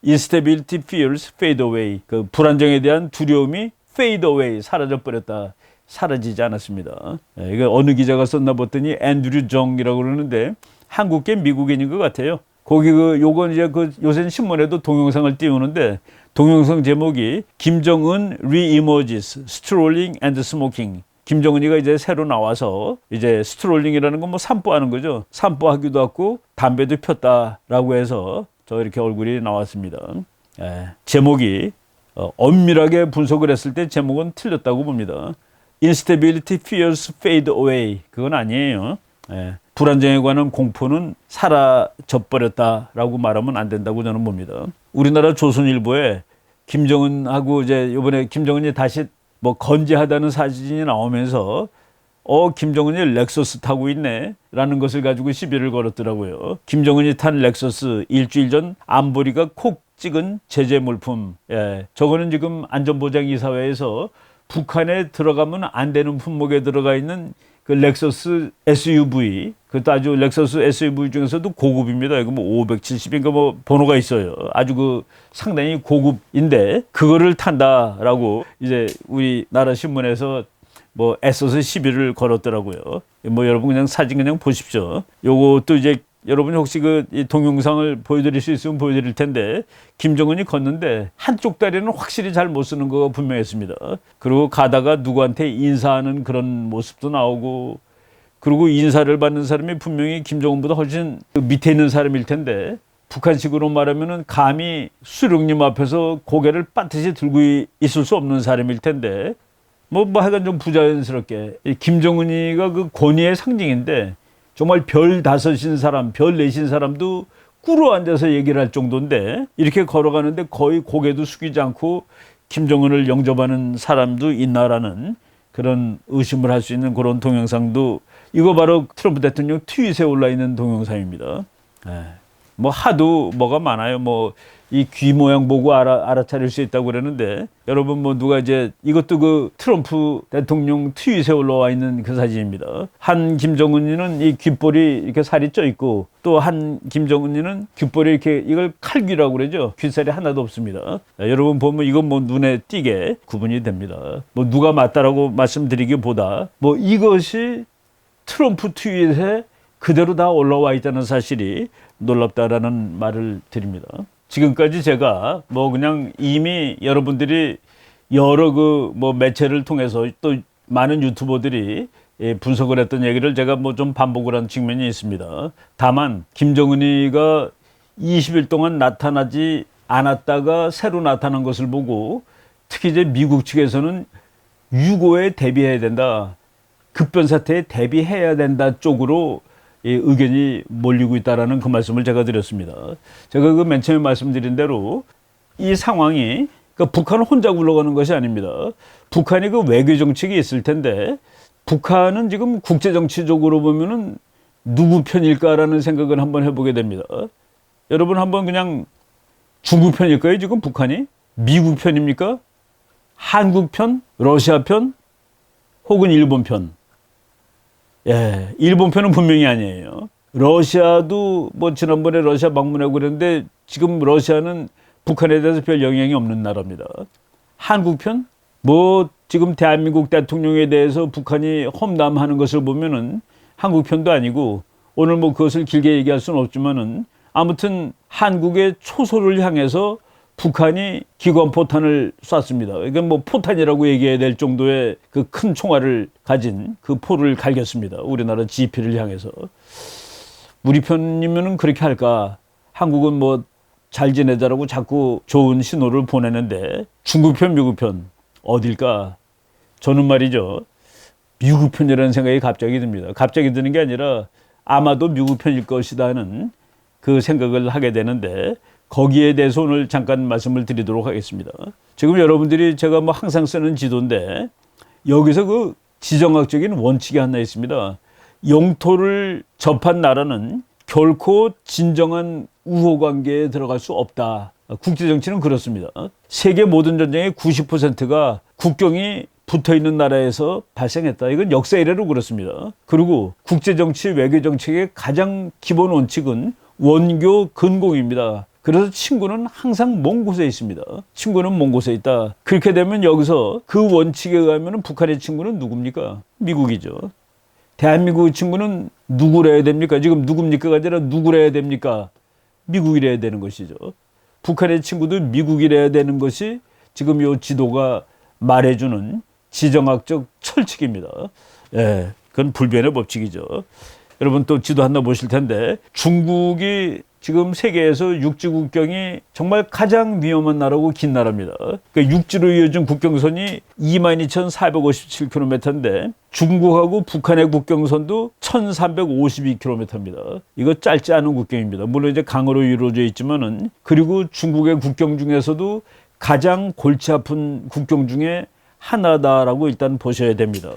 A: Instability fears fade away. 그 불안정에 대한 두려움이 fade away. 사라져버렸다. 사라지지 않았습니다. 이거 어느 기자가 썼나 봤더니 앤드류 정이라고 그러는데 한국계 미국인인 것 같아요. 거기 요건 이제 요새 신문에도 동영상을 띄우는데 동영상 제목이 김정은 re-emerges, strolling and smoking. 김정은이가 이제 새로 나와서 이제 스트롤링이라는 건 뭐 산보하는 거죠. 산보하기도 하고 담배도 폈다라고 해서 저 이렇게 얼굴이 나왔습니다. 제목이 엄밀하게 분석을 했을 때 제목은 틀렸다고 봅니다. Instability fears fade away. 그건 아니에요. 불안정에 관한 공포는 사라져버렸다라고 말하면 안 된다고 저는 봅니다. 우리나라 조선일보에 김정은하고 이제 이번에 김정은이 다시 뭐 건재하다는 사진이 나오면서 김정은이 렉서스 타고 있네 라는 것을 가지고 시비를 걸었더라고요. 김정은이 탄 렉서스 일주일 전 안보리가 콕 찍은 제재 물품. 저거는 지금 안전보장이사회에서 북한에 들어가면 안 되는 품목에 들어가 있는 그 렉서스 SUV, 그것도 아주 렉서스 SUV 중에서도 고급입니다. 이거 뭐 570인가 뭐 번호가 있어요. 아주 상당히 고급인데 그거를 탄다라고 이제 우리나라 신문에서 뭐 애써서 시비를 걸었더라고요. 뭐 여러분 그냥 사진 그냥 보십시오. 요것도 이제 여러분이 혹시 이 동영상을 보여드릴 수 있으면 보여드릴 텐데 김정은이 걷는데 한쪽 다리는 확실히 잘 못 쓰는 거가 분명했습니다. 그리고 가다가 누구한테 인사하는 그런 모습도 나오고, 그리고 인사를 받는 사람이 분명히 김정은보다 훨씬 밑에 있는 사람일 텐데 북한식으로 말하면은 감히 수령님 앞에서 고개를 빳듯이 들고 있을 수 없는 사람일 텐데 뭐 하여간 좀 부자연스럽게 김정은이가 그 권위의 상징인데 정말 별 5인 사람, 별 4인 사람도 꿇어 앉아서 얘기를 할 정도인데 이렇게 걸어가는데 거의 고개도 숙이지 않고 김정은을 영접하는 사람도 있나라는 그런 의심을 할 수 있는 그런 동영상도, 이거 바로 트럼프 대통령 트윗에 올라 있는 동영상입니다. 뭐 하도 뭐가 많아요. 뭐 이 귀 모양 보고 알아차릴 수 있다고 그러는데, 여러분 뭐 누가 이제 이것도 트럼프 대통령 트윗에 올라와 있는 그 사진입니다. 한 김정은이는 이 귓볼이 이렇게 살이 쪄 있고, 또 한 김정은이는 귓볼이 이렇게, 이걸 칼귀라고 그러죠. 귓살이 하나도 없습니다. 여러분 보면 이건 뭐 눈에 띄게 구분이 됩니다. 뭐 누가 맞다라고 말씀드리기보다 뭐 이것이 트럼프 트윗에 그대로 다 올라와 있다는 사실이 놀랍다라는 말을 드립니다. 지금까지 제가 뭐 그냥 이미 여러분들이 여러 그 뭐 매체를 통해서 또 많은 유튜버들이 분석을 했던 얘기를 제가 뭐 좀 반복을 한 측면이 있습니다. 다만 김정은이가 20일 동안 나타나지 않았다가 새로 나타난 것을 보고 특히 이제 미국 측에서는 유고에 대비해야 된다. 급변 사태에 대비해야 된다 쪽으로 의견이 몰리고 있다라는 그 말씀을 제가 드렸습니다. 제가 그 맨 처음에 말씀드린 대로 이 상황이 그러니까 북한은 혼자 굴러가는 것이 아닙니다. 북한이 그 외교 정책이 있을 텐데 북한은 지금 국제 정치적으로 보면은 누구 편일까라는 생각을 한번 해보게 됩니다. 여러분 한번 그냥 중국 편일까요? 지금 북한이 미국 편입니까? 한국 편, 러시아 편, 혹은 일본 편. 예, 일본 편은 분명히 아니에요. 러시아도 뭐 지난번에 러시아 방문하고 그랬는데 지금 러시아는 북한에 대해서 별 영향이 없는 나라입니다. 한국 편? 뭐 지금 대한민국 대통령에 대해서 북한이 험담하는 것을 보면은 한국 편도 아니고 오늘 뭐 그것을 길게 얘기할 수는 없지만은 아무튼 한국의 초소를 향해서 북한이 기관포탄을 쐈습니다. 이건 뭐 포탄이라고 얘기해야 될 정도의 그 큰 총알을 가진 그 포를 갈겼습니다. 우리나라 GP를 향해서. 우리 편이면은 그렇게 할까? 한국은 뭐 잘 지내자라고 자꾸 좋은 신호를 보내는데 중국 편, 미국 편 어딜까? 저는 말이죠. 미국 편이라는 생각이 갑자기 듭니다. 갑자기 드는 게 아니라 아마도 미국 편일 것이다는 그 생각을 하게 되는데 거기에 대해서 오늘 잠깐 말씀을 드리도록 하겠습니다. 지금 여러분들이 제가 뭐 항상 쓰는 지도인데 여기서 그 지정학적인 원칙이 하나 있습니다. 영토를 접한 나라는 결코 진정한 우호 관계에 들어갈 수 없다. 국제 정치는 그렇습니다. 세계 모든 전쟁의 90%가 국경이 붙어 있는 나라에서 발생했다. 이건 역사 이래로 그렇습니다. 그리고 국제 정치, 외교 정책의 가장 기본 원칙은 원교 근공입니다. 그래서 친구는 항상 먼 곳에 있습니다. 친구는 먼 곳에 있다. 그렇게 되면 여기서 그 원칙에 의하면 북한의 친구는 누굽니까? 미국이죠. 대한민국의 친구는 누구라 해야 됩니까? 지금 누굽니까가 아니라 누구라 해야 됩니까? 미국이라 해야 되는 것이죠. 북한의 친구도 미국이라 해야 되는 것이 지금 이 지도가 말해주는 지정학적 철칙입니다. 예, 그건 불변의 법칙이죠. 여러분 또 지도 하나 보실 텐데 중국이 지금 세계에서 육지 국경이 정말 가장 위험한 나라고 긴 나라입니다. 그러니까 육지로 이어진 국경선이 22,457km인데 중국하고 북한의 국경선도 1,352km입니다. 이거 짧지 않은 국경입니다. 물론 이제 강으로 이루어져 있지만은 그리고 중국의 국경 중에서도 가장 골치 아픈 국경 중에 하나다라고 일단 보셔야 됩니다.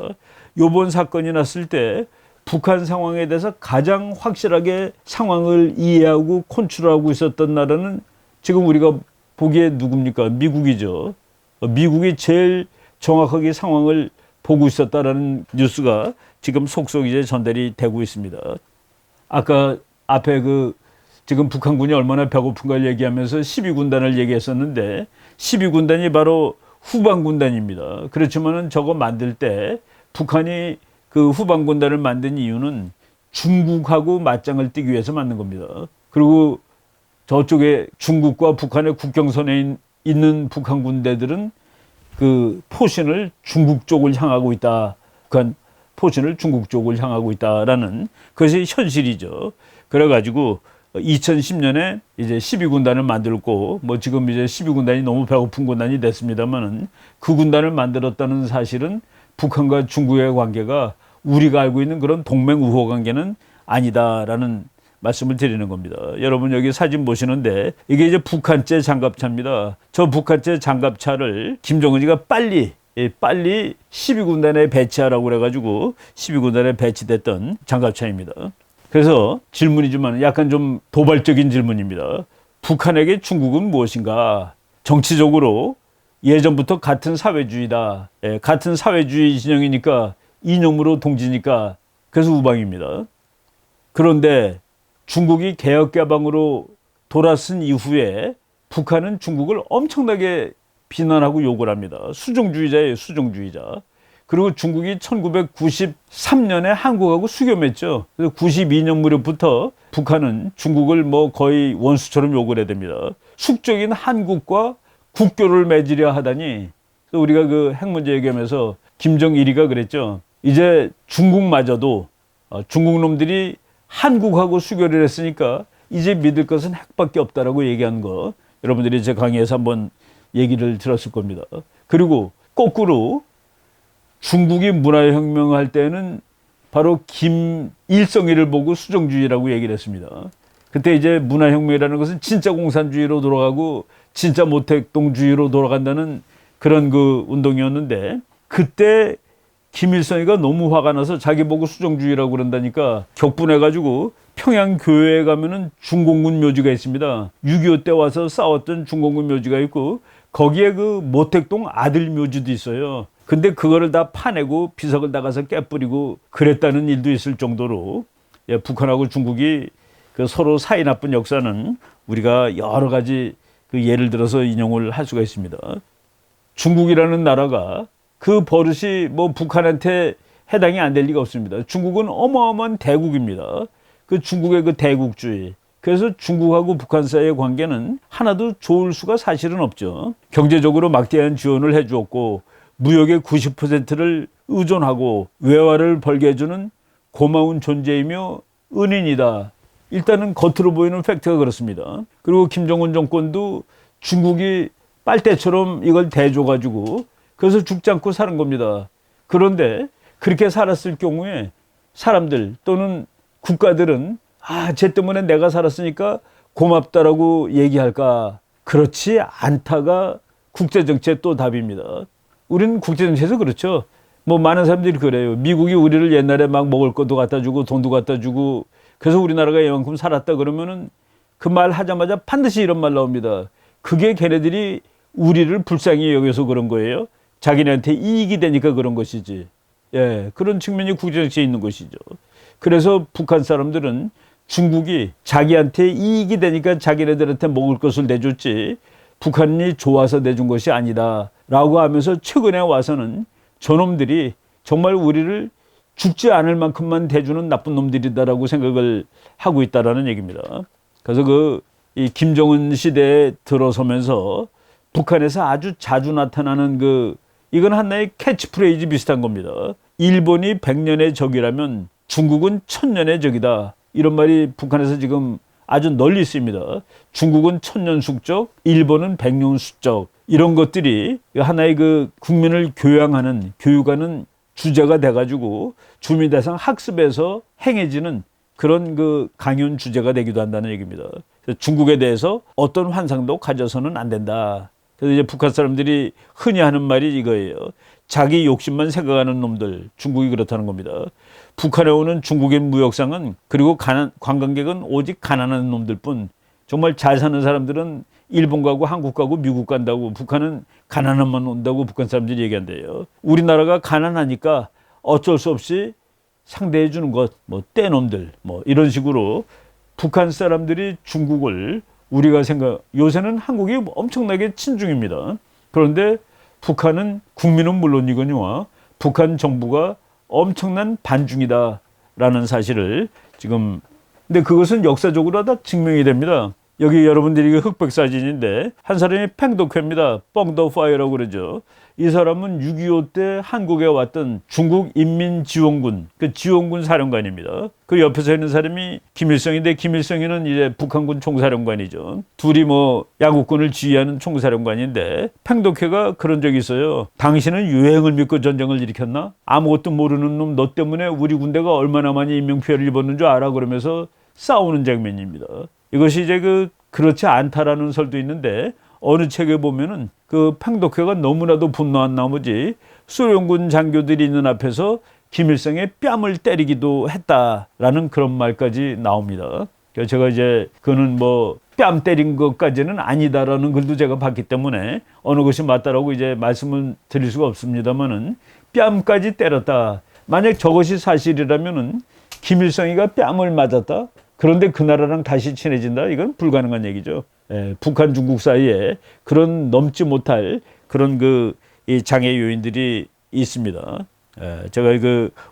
A: 이번 사건이 났을 때 북한 상황에 대해서 가장 확실하게 상황을 이해하고 컨트롤하고 있었던 나라는 지금 우리가 보기에 누굽니까? 미국이죠. 미국이 제일 정확하게 상황을 보고 있었다라는 뉴스가 지금 속속 이제 전달이 되고 있습니다. 아까 앞에 그 지금 북한군이 얼마나 배고픈가를 얘기하면서 12군단을 얘기했었는데 12군단이 바로 후방군단입니다. 그렇지만은 저거 만들 때 북한이 그 후방군단을 만든 이유는 중국하고 맞짱을 뜨기 위해서 만든 겁니다. 그리고 저쪽에 중국과 북한의 국경선에 있는 북한 군대들은 그 포신을 중국 쪽을 향하고 있다. 북한 포신을 중국 쪽을 향하고 있다라는 그것이 현실이죠. 그래가지고 2010년에 이제 12군단을 만들고 뭐 지금 이제 12군단이 너무 배고픈 군단이 됐습니다만은 그 군단을 만들었다는 사실은 북한과 중국의 관계가 우리가 알고 있는 그런 동맹 우호 관계는 아니다라는 말씀을 드리는 겁니다. 여러분 여기 사진 보시는데 이게 이제 북한제 장갑차입니다. 저 북한제 장갑차를 김정은이가 빨리 12군단에 배치하라고 그래가지고 12군단에 배치됐던 장갑차입니다. 그래서 질문이지만 약간 좀 도발적인 질문입니다. 북한에게 중국은 무엇인가? 정치적으로 예전부터 같은 사회주의다. 같은 사회주의 진영이니까 이념으로 동지니까 그래서 우방입니다. 그런데 중국이 개혁개방으로 돌아선 이후에 북한은 중국을 엄청나게 비난하고 욕을 합니다. 수종주의자예요, 수종주의자. 그리고 중국이 1993년에 한국하고 수교했죠. 그래서 92년 무렵부터 북한은 중국을 뭐 거의 원수처럼 욕을 해야 됩니다. 숙적인 한국과 국교를 맺으려 하다니, 또 우리가 그 핵 문제 얘기하면서 김정일이가 그랬죠. 이제 중국마저도 중국 놈들이 한국하고 수교를 했으니까 이제 믿을 것은 핵밖에 없다라고 얘기한 거, 여러분들이 제 강의에서 한번 얘기를 들었을 겁니다. 그리고 거꾸로 중국이 문화혁명할 때는 바로 김일성이를 보고 수정주의라고 얘기를 했습니다. 그때 이제 문화혁명이라는 것은 진짜 공산주의로 돌아가고 진짜 모택동주의로 돌아간다는 그런 그 운동이었는데, 그때 김일성이가 너무 화가 나서 자기 보고 수정주의라고 그런다니까 격분해가지고 평양 교회에 가면은 중공군 묘지가 있습니다. 6.25 때 와서 싸웠던 중공군 묘지가 있고, 거기에 그 모택동 아들 묘지도 있어요. 근데 그거를 다 파내고 비석을 나가서 깨뿌리고 그랬다는 일도 있을 정도로, 북한하고 중국이 그 서로 사이 나쁜 역사는 우리가 여러 가지 그 예를 들어서 인용을 할 수가 있습니다. 중국이라는 나라가 그 버릇이 뭐 북한한테 해당이 안 될 리가 없습니다. 중국은 어마어마한 대국입니다. 그 중국의 그 대국주의. 그래서 중국하고 북한 사이의 관계는 하나도 좋을 수가 사실은 없죠. 경제적으로 막대한 지원을 해주었고, 무역의 90%를 의존하고 외화를 벌게 해주는 고마운 존재이며 은인이다. 일단은 겉으로 보이는 팩트가 그렇습니다. 그리고 김정은 정권도 중국이 빨대처럼 이걸 대줘가지고 그래서 죽지 않고 사는 겁니다. 그런데 그렇게 살았을 경우에 사람들 또는 국가들은 쟤 때문에 내가 살았으니까 고맙다라고 얘기할까? 그렇지 않다가 국제정치의 또 답입니다. 우리는 국제정치에서 그렇죠. 뭐 많은 사람들이 그래요. 미국이 우리를 옛날에 막 먹을 것도 갖다 주고 돈도 갖다 주고 그래서 우리나라가 이만큼 살았다 그러면은 그 말 하자마자 반드시 이런 말 나옵니다. 그게 걔네들이 우리를 불쌍히 여겨서 그런 거예요. 자기네한테 이익이 되니까 그런 것이지. 예, 그런 측면이 국제정치에 있는 것이죠. 그래서 북한 사람들은 중국이 자기한테 이익이 되니까 자기네들한테 먹을 것을 내줬지 북한이 좋아서 내준 것이 아니다 라고 하면서 최근에 와서는 저놈들이 정말 우리를 죽지 않을 만큼만 대주는 나쁜 놈들이다라고 생각을 하고 있다라는 얘기입니다. 그래서 이 김정은 시대에 들어서면서 북한에서 아주 자주 나타나는 이건 하나의 캐치프레이즈 비슷한 겁니다. 일본이 100년의 적이라면 중국은 1000년의 적이다. 이런 말이 북한에서 지금 아주 널리 쓰입니다. 중국은 1000년 숙적, 일본은 100년 숙적. 이런 것들이 하나의 국민을 교육하는 주제가 돼가지고 주민대상 학습에서 행해지는 그런 강연 주제가 되기도 한다는 얘기입니다. 그래서 중국에 대해서 어떤 환상도 가져서는 안 된다. 그래서 이제 북한 사람들이 흔히 하는 말이 이거예요. 자기 욕심만 생각하는 놈들, 중국이 그렇다는 겁니다. 북한에 오는 중국인 무역상은 그리고 관광객은 오직 가난한 놈들뿐. 정말 잘 사는 사람들은 일본 가고 한국 가고 미국 간다고, 북한은 가난한만 온다고 북한 사람들이 얘기한대요. 우리나라가 가난하니까 어쩔 수 없이 상대해 주는 것, 떼놈들, 이런 식으로 북한 사람들이 중국을 요새는 한국이 엄청나게 친중입니다. 그런데 북한은 국민은 물론이거니와 북한 정부가 엄청난 반중이다라는 사실을 지금, 근데 그것은 역사적으로 다 증명이 됩니다. 여기 여러분들이 흑백 사진인데 한 사람이 팽독회입니다. 뻥더파이어라고 그러죠. 이 사람은 6.25 때 한국에 왔던 중국 인민지원군, 지원군 사령관입니다. 그 옆에 서 있는 사람이 김일성인데 김일성이는 이제 북한군 총사령관이죠. 둘이 야국군을 지휘하는 총사령관인데 팽독회가 그런 적이 있어요. 당신은 유행을 믿고 전쟁을 일으켰나? 아무것도 모르는 놈 너 때문에 우리 군대가 얼마나 많이 인명피해를 입었는 줄 알아? 그러면서 싸우는 장면입니다. 이것이 이제 그렇지 않다라는 설도 있는데 어느 책에 보면은 팽독회가 너무나도 분노한 나머지 소련군 장교들이 있는 앞에서 김일성의 뺨을 때리기도 했다라는 그런 말까지 나옵니다. 그래서 제가 이제 그거는 뺨 때린 것까지는 아니다라는 글도 제가 봤기 때문에 어느 것이 맞다라고 이제 말씀을 드릴 수가 없습니다만은 뺨까지 때렸다. 만약 저것이 사실이라면은 김일성이가 뺨을 맞았다. 그런데 그 나라랑 다시 친해진다? 이건 불가능한 얘기죠. 북한, 중국 사이에 그런 넘지 못할 그런 이 장애 요인들이 있습니다. 제가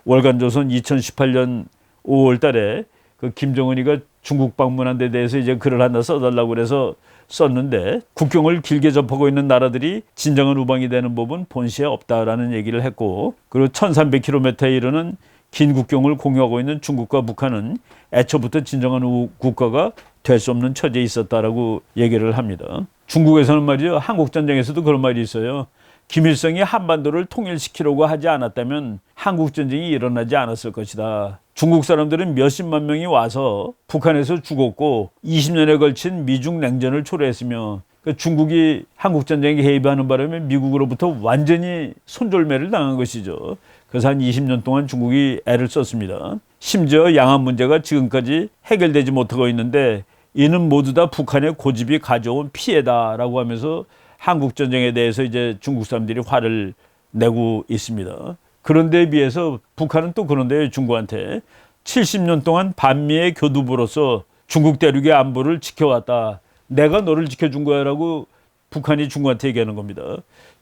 A: 월간조선 2018년 5월 달에 그 김정은이가 중국 방문한 데 대해서 이제 글을 하나 써달라고 그래서 썼는데, 국경을 길게 접하고 있는 나라들이 진정한 우방이 되는 법은 본시에 없다라는 얘기를 했고, 그리고 1300km에 이르는 긴 국경을 공유하고 있는 중국과 북한은 애초부터 진정한 국가가 될 수 없는 처지에 있었다라고 얘기를 합니다. 중국에서는 말이죠, 한국전쟁에서도 그런 말이 있어요. 김일성이 한반도를 통일시키려고 하지 않았다면 한국전쟁이 일어나지 않았을 것이다. 중국 사람들은 몇십만 명이 와서 북한에서 죽었고 20년에 걸친 미중 냉전을 초래했으며, 중국이 한국전쟁에 개입하는 바람에 미국으로부터 완전히 손절매를 당한 것이죠. 그래서 한 20년 동안 중국이 애를 썼습니다. 심지어 양안 문제가 지금까지 해결되지 못하고 있는데 이는 모두 다 북한의 고집이 가져온 피해다라고 하면서 한국전쟁에 대해서 이제 중국 사람들이 화를 내고 있습니다. 그런데 비해서 북한은 또 그런데요, 중국한테 70년 동안 반미의 교두보로서 중국 대륙의 안보를 지켜왔다. 내가 너를 지켜준 거야라고 북한이 중국한테 얘기하는 겁니다.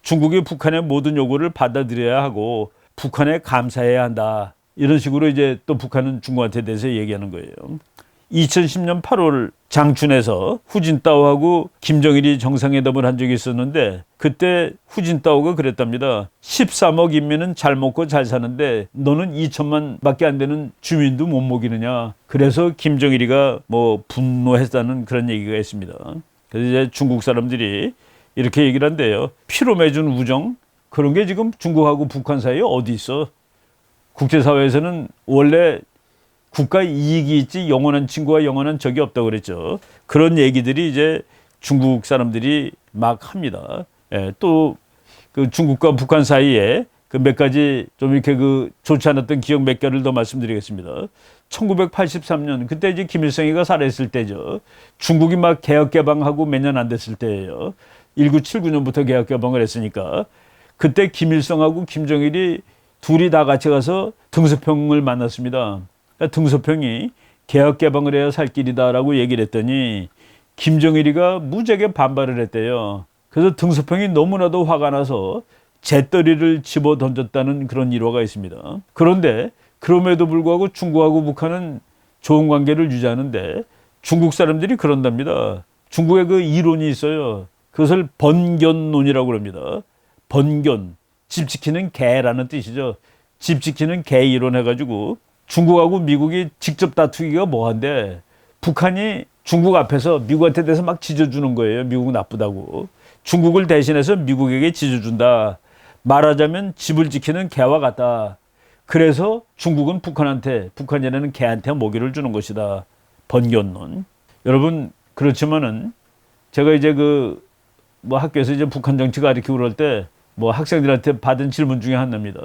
A: 중국이 북한의 모든 요구를 받아들여야 하고 북한에 감사해야 한다. 이런 식으로 이제 또 북한은 중국한테 대해서 얘기하는 거예요. 2010년 8월 장춘에서 후진타오하고 김정일이 정상회담을 한 적이 있었는데, 그때 후진타오가 그랬답니다. 13억 인민은 잘 먹고 잘 사는데 너는 2천만 밖에 안 되는 주민도 못 먹이느냐. 그래서 김정일이가 뭐 분노했다는 그런 얘기가 있습니다. 그래서 이제 중국 사람들이 이렇게 얘기를 한대요. 피로 맺은 우정, 그런 게 지금 중국하고 북한 사이에 어디 있어. 국제사회에서는 원래 국가 이익이 있지 영원한 친구와 영원한 적이 없다고 그랬죠. 그런 얘기들이 이제 중국 사람들이 막 합니다. 예, 또 그 중국과 북한 사이에 그 몇 가지 좀 이렇게 그 좋지 않았던 기억 몇 개를 더 말씀드리겠습니다. 1983년 그때 이제 김일성이가 살아있을 때죠. 중국이 막 개혁 개방하고 몇 년 안 됐을 때예요. 1979년부터 개혁 개방을 했으니까 그때 김일성하고 김정일이 둘이 다 같이 가서 등소평을 만났습니다. 등소평이 개혁 개방을 해야 살 길이다라고 얘기를 했더니 김정일이가 무지하게 반발을 했대요. 그래서 등소평이 너무나도 화가 나서 재떨이를 집어 던졌다는 그런 일화가 있습니다. 그런데 그럼에도 불구하고 중국하고 북한은 좋은 관계를 유지하는데 중국 사람들이 그런답니다. 중국에 그 이론이 있어요. 그것을 번견론이라고 합니다. 번견, 집 지키는 개라는 뜻이죠. 집 지키는 개 이론 해가지고 중국하고 미국이 직접 다투기가 뭐한데, 북한이 중국 앞에서 미국한테 대해서 막 지져주는 거예요. 미국 나쁘다고. 중국을 대신해서 미국에게 지져준다. 말하자면 집을 지키는 개와 같다. 그래서 중국은 북한한테, 북한이라는 개한테 먹이를 주는 것이다. 번견론. 여러분, 그렇지만은 제가 이제 그 뭐 학교에서 이제 북한 정치 가르치고 그럴 때 뭐 학생들한테 받은 질문 중에 하나입니다.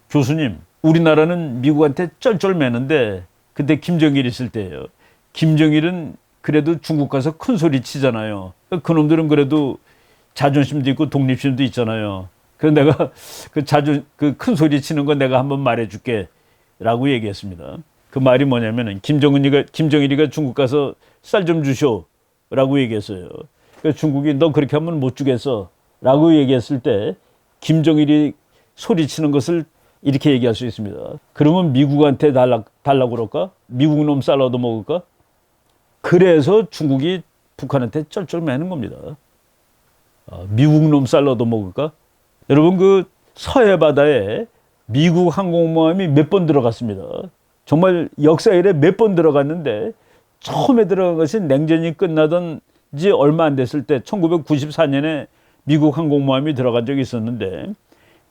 A: 교수님, 우리나라는 미국한테 쩔쩔매는데 그때 김정일 있을 때예요. 김정일은 그래도 중국 가서 큰 소리 치잖아요. 그놈들은 그래도 자존심도 있고 독립심도 있잖아요. 그래서 내가 그 큰 소리 치는 거 내가 한번 말해줄게라고 얘기했습니다. 그 말이 뭐냐면은 김정일이가 중국 가서 쌀 좀 주쇼라고 얘기했어요. 그래서 중국이 너 그렇게 하면 못 주겠어라고 얘기했을 때 김정일이 소리치는 것을 이렇게 얘기할 수 있습니다. 그러면 미국한테 달라고 그럴까? 미국 놈 쌀 얻어 먹을까? 그래서 중국이 북한한테 쩔쩔매는 겁니다. 미국 놈 쌀 얻어 먹을까? 여러분, 그 서해 바다에 미국 항공모함이 몇 번 들어갔습니다. 정말 역사 이래 몇 번 들어갔는데 처음에 들어간 것이 냉전이 끝나던 지 얼마 안 됐을 때 1994년에 미국 항공모함이 들어간 적이 있었는데,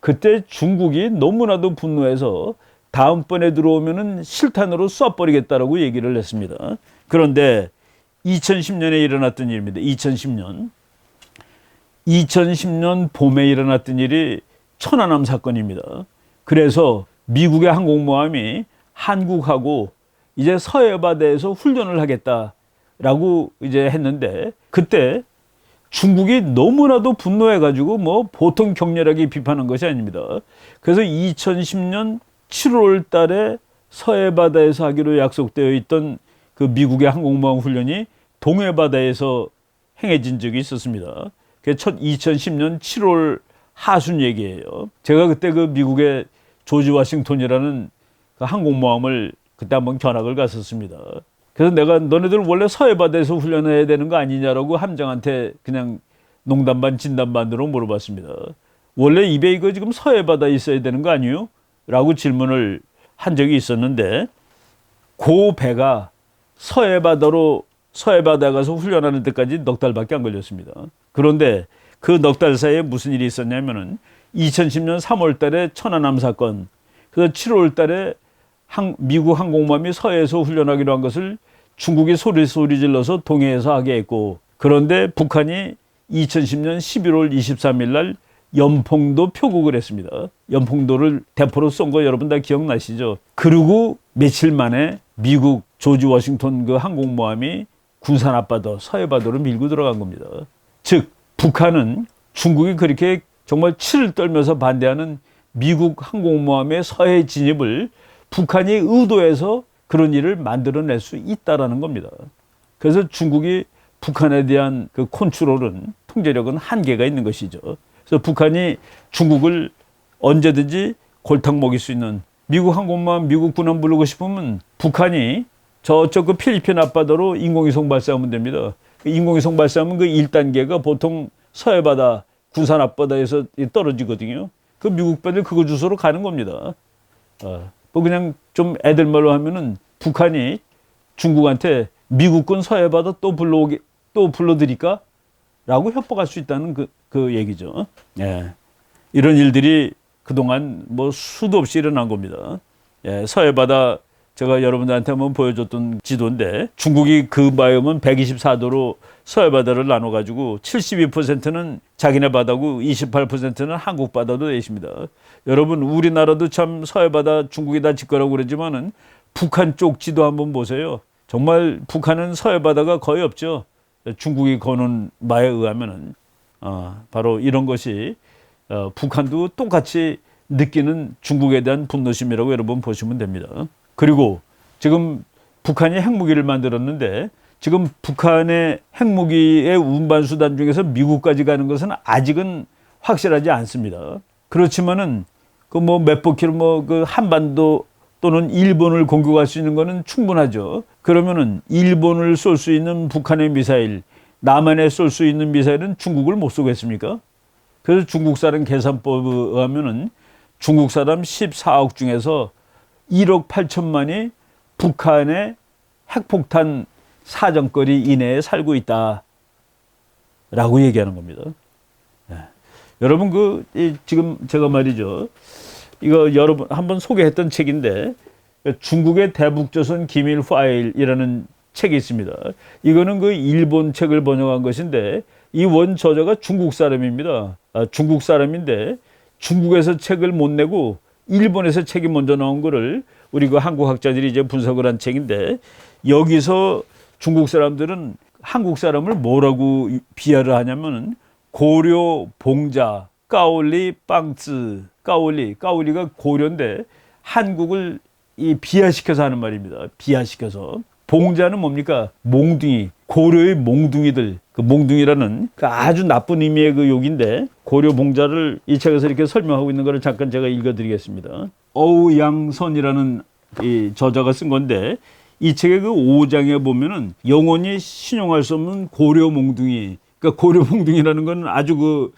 A: 그때 중국이 너무나도 분노해서 다음번에 들어오면은 실탄으로 쏴버리겠다라고 얘기를 했습니다. 그런데 2010년에 일어났던 일입니다. 2010년 봄에 일어났던 일이 천안함 사건입니다. 그래서 미국의 항공모함이 한국하고 이제 서해바다에서 훈련을 하겠다라고 이제 했는데, 그때 중국이 너무나도 분노해가지고 뭐 보통 격렬하게 비판한 것이 아닙니다. 그래서 2010년 7월 달에 서해바다에서 하기로 약속되어 있던 그 미국의 항공모함 훈련이 동해바다에서 행해진 적이 있었습니다. 그게 2010년 7월 하순 얘기예요. 제가 그때 그 미국의 조지 워싱턴이라는 그 항공모함을 그때 한번 견학을 갔었습니다. 그래서 내가 너네들 원래 서해바다에서 훈련해야 되는 거 아니냐라고 함장한테 그냥 농담 반 진담 반으로 물어봤습니다. 원래 입에 이거 지금 서해바다에 있어야 되는 거 아니요? 라고 질문을 한 적이 있었는데 그 배가 서해바다에 가서 훈련하는 데까지 넉 달밖에 안 걸렸습니다. 그런데 그 넉 달 사이에 무슨 일이 있었냐면은 2010년 3월 달에 천안함 사건, 그래서 7월 달에 미국 항공모함이 서해에서 훈련하기로 한 것을 중국이 소리 질러서 동해에서 하게 했고, 그런데 북한이 2010년 11월 23일 날 연풍도 표국을 했습니다. 연풍도를 대포로 쏜 거 여러분 다 기억나시죠? 그리고 며칠 만에 미국 조지 워싱턴 그 항공모함이 군산 앞바다, 서해바다로 밀고 들어간 겁니다. 즉 북한은 중국이 그렇게 정말 치를 떨면서 반대하는 미국 항공모함의 서해 진입을 북한이 의도해서 그런 일을 만들어낼 수 있다라는 겁니다. 그래서 중국이 북한에 대한 그 컨트롤은, 통제력은 한계가 있는 것이죠. 그래서 북한이 중국을 언제든지 골탕 먹일 수 있는, 미국 항공모함, 미국 군함 부르고 싶으면 북한이 저쪽 그 필리핀 앞바다로 인공위성 발사하면 됩니다. 인공위성 발사하면 그 1단계가 보통 서해바다, 군산 앞바다에서 떨어지거든요. 그 미국 배들 그거 주소로 가는 겁니다. 뭐 그냥 좀 애들 말로 하면은 북한이 중국한테 미국군 서해바다 또 불러드릴까? 라고 협박할 수 있다는 그 얘기죠. 예. 이런 일들이 그동안 뭐 수도 없이 일어난 겁니다. 예. 서해바다 제가 여러분들한테 한번 보여줬던 지도인데 중국이 그 바이옴은 124도로 서해바다를 나눠가지고 72%는 자기네 바다고 28%는 한국 바다도 되십니다. 여러분 우리나라도 참 서해바다 중국이 다 짓거라고 그러지만은 북한 쪽 지도 한번 보세요. 정말 북한은 서해바다가 거의 없죠. 중국이 거는 바에 의하면은 바로 이런 것이 북한도 똑같이 느끼는 중국에 대한 분노심이라고 여러분 보시면 됩니다. 그리고 지금 북한이 핵무기를 만들었는데 지금 북한의 핵무기의 운반수단 중에서 미국까지 가는 것은 아직은 확실하지 않습니다. 그렇지만은 그 뭐 몇백 킬로 그 한반도 또는 일본을 공격할 수 있는 거는 충분하죠. 그러면은 일본을 쏠 수 있는 북한의 미사일, 남한에 쏠 수 있는 미사일은 중국을 못 쏘겠습니까? 그래서 중국 사람 계산법에 의하면은 중국 사람 14억 중에서 1억 8천만이 북한의 핵폭탄 사정거리 이내에 살고 있다라고 얘기하는 겁니다. 네. 여러분 지금 제가 말이죠. 이거 여러분 한번 소개했던 책인데 중국의 대북조선 기밀 파일이라는 책이 있습니다. 이거는 그 일본 책을 번역한 것인데 이 원 저자가 중국 사람입니다. 중국 사람인데 중국에서 책을 못 내고 일본에서 책이 먼저 나온 거를 우리 그 한국 학자들이 이제 분석을 한 책인데 여기서 중국 사람들은 한국 사람을 뭐라고 비하를 하냐면은 고려 봉자, 까올리 빵츠, 까올리가 고려인데 한국을 비하시켜서 하는 말입니다. 비하시켜서. 봉자는 뭡니까? 몽둥이, 고려의 몽둥이들, 그 몽둥이라는 그 아주 나쁜 의미의 그 욕인데 고려 봉자를 이 책에서 이렇게 설명하고 있는 것을 잠깐 제가 읽어드리겠습니다. 어우양선이라는 이 저자가 쓴 건데 이 책의 그 5장에 보면은 영원히 신용할 수 없는 고려 몽둥이, 그러니까 고려 몽둥이라는 건 아주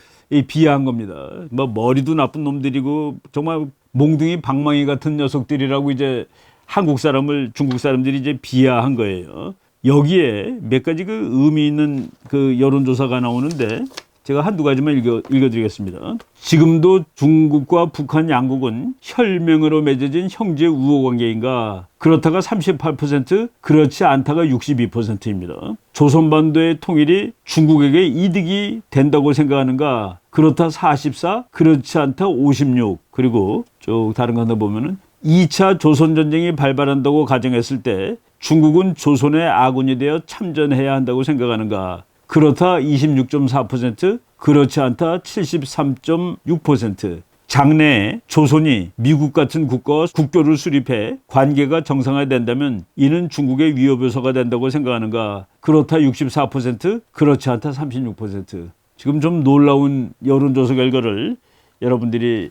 A: 비하한 겁니다. 뭐 머리도 나쁜 놈들이고 정말 몽둥이 방망이 같은 녀석들이라고 이제 한국 사람을 중국 사람들이 이제 비하한 거예요. 여기에 몇 가지 그 의미 있는 그 여론조사가 나오는데 제가 한두 가지만 읽어드리겠습니다. 지금도 중국과 북한 양국은 혈맹으로 맺어진 형제 우호 관계인가? 그렇다가 38%, 그렇지 않다가 62%입니다. 조선반도의 통일이 중국에게 이득이 된다고 생각하는가? 그렇다 44, 그렇지 않다 56. 그리고 쭉 다른 거 하나 보면은 2차 조선전쟁이 발발한다고 가정했을 때 중국은 조선의 아군이 되어 참전해야 한다고 생각하는가? 그렇다 26.4%, 그렇지 않다 73.6%. 장래에 조선이 미국 같은 국가와 국교를 수립해 관계가 정상화된다면 이는 중국의 위협 요소가 된다고 생각하는가? 그렇다 64%, 그렇지 않다 36%. 지금 좀 놀라운 여론조사 결과를 여러분들이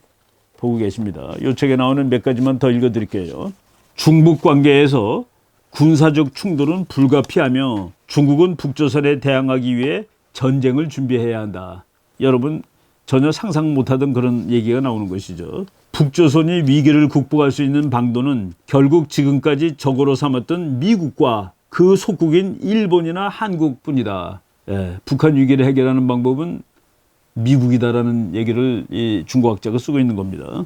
A: 보고 계십니다. 이 책에 나오는 몇 가지만 더 읽어드릴게요. 중북 관계에서 군사적 충돌은 불가피하며 중국은 북조선에 대항하기 위해 전쟁을 준비해야 한다. 여러분 전혀 상상 못하던 그런 얘기가 나오는 것이죠. 북조선이 위기를 극복할 수 있는 방도는 결국 지금까지 적으로 삼았던 미국과 그 속국인 일본이나 한국뿐이다. 북한 위기를 해결하는 방법은 미국이다라는 얘기를 이 중국학자가 쓰고 있는 겁니다.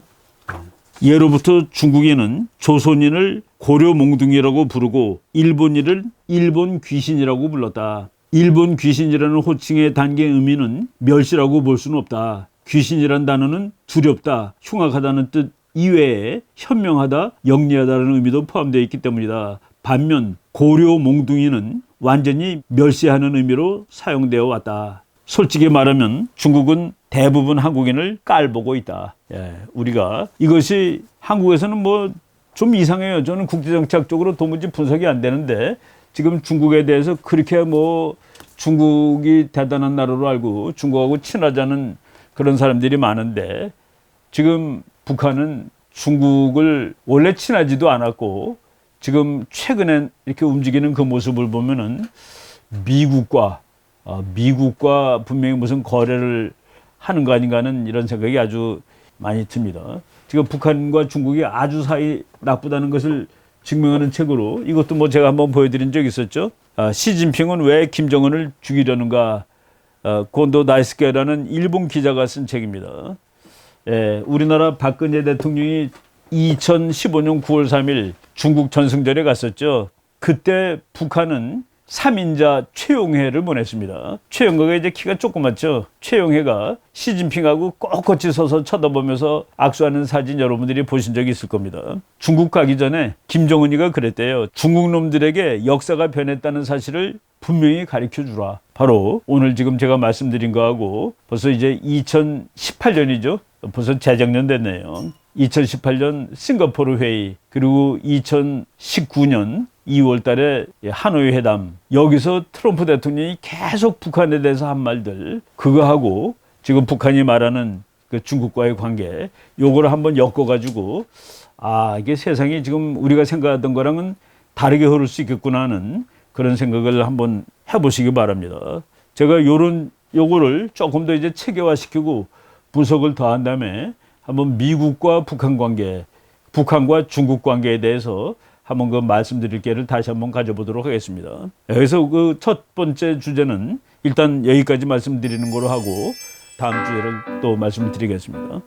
A: 예로부터 중국인은 조선인을 고려 몽둥이라고 부르고 일본인을 일본 귀신이라고 불렀다. 일본 귀신이라는 호칭의 단계 의미는 멸시라고 볼 수는 없다. 귀신이란 단어는 두렵다, 흉악하다는 뜻 이외에 현명하다, 영리하다는 의미도 포함되어 있기 때문이다. 반면 고려 몽둥이는 완전히 멸시하는 의미로 사용되어 왔다. 솔직히 말하면 중국은 대부분 한국인을 깔보고 있다. 우리가 이것이 한국에서는 뭐 좀 이상해요. 저는 국제정책적으로 도무지 분석이 안 되는데 지금 중국에 대해서 그렇게 뭐 중국이 대단한 나라로 알고 중국하고 친하자는 그런 사람들이 많은데 지금 북한은 중국을 원래 친하지도 않았고 지금 최근에 이렇게 움직이는 그 모습을 보면은 미국과 분명히 무슨 거래를 하는 거 아닌가 하는 이런 생각이 아주 많이 듭니다. 지금 북한과 중국이 아주 사이 나쁘다는 것을 증명하는 책으로 이것도 뭐 제가 한번 보여드린 적이 있었죠. 시진핑은 왜 김정은을 죽이려는가? 곤도 나이스케라는 일본 기자가 쓴 책입니다. 우리나라 박근혜 대통령이 2015년 9월 3일 중국 전승절에 갔었죠. 그때 북한은 3인자 최용해를 보냈습니다. 최용해가 이제 키가 조그맣죠. 최용해가 시진핑하고 꼿꼿이 서서 쳐다보면서 악수하는 사진 여러분들이 보신 적이 있을 겁니다. 중국 가기 전에 김정은이가 그랬대요. 중국 놈들에게 역사가 변했다는 사실을 분명히 가르쳐 주라. 바로 오늘 지금 제가 말씀드린 거하고 벌써 이제 2018년이죠. 벌써 재작년 됐네요. 2018년 싱가포르 회의 그리고 2019년 2월 달에 하노이 회담 여기서 트럼프 대통령이 계속 북한에 대해서 한 말들 그거하고 지금 북한이 말하는 그 중국과의 관계 요거를 한번 엮어가지고 이게 세상이 지금 우리가 생각하던 거랑은 다르게 흐를 수 있겠구나 하는 그런 생각을 한번 해보시기 바랍니다. 제가 요거를 조금 더 이제 체계화시키고 분석을 더한 다음에 한번 미국과 북한 관계, 북한과 중국 관계에 대해서 한번 그 말씀드릴 기회를 다시 한번 가져보도록 하겠습니다. 여기서 그 첫 번째 주제는 일단 여기까지 말씀드리는 거로 하고 다음 주에를 또 말씀드리겠습니다.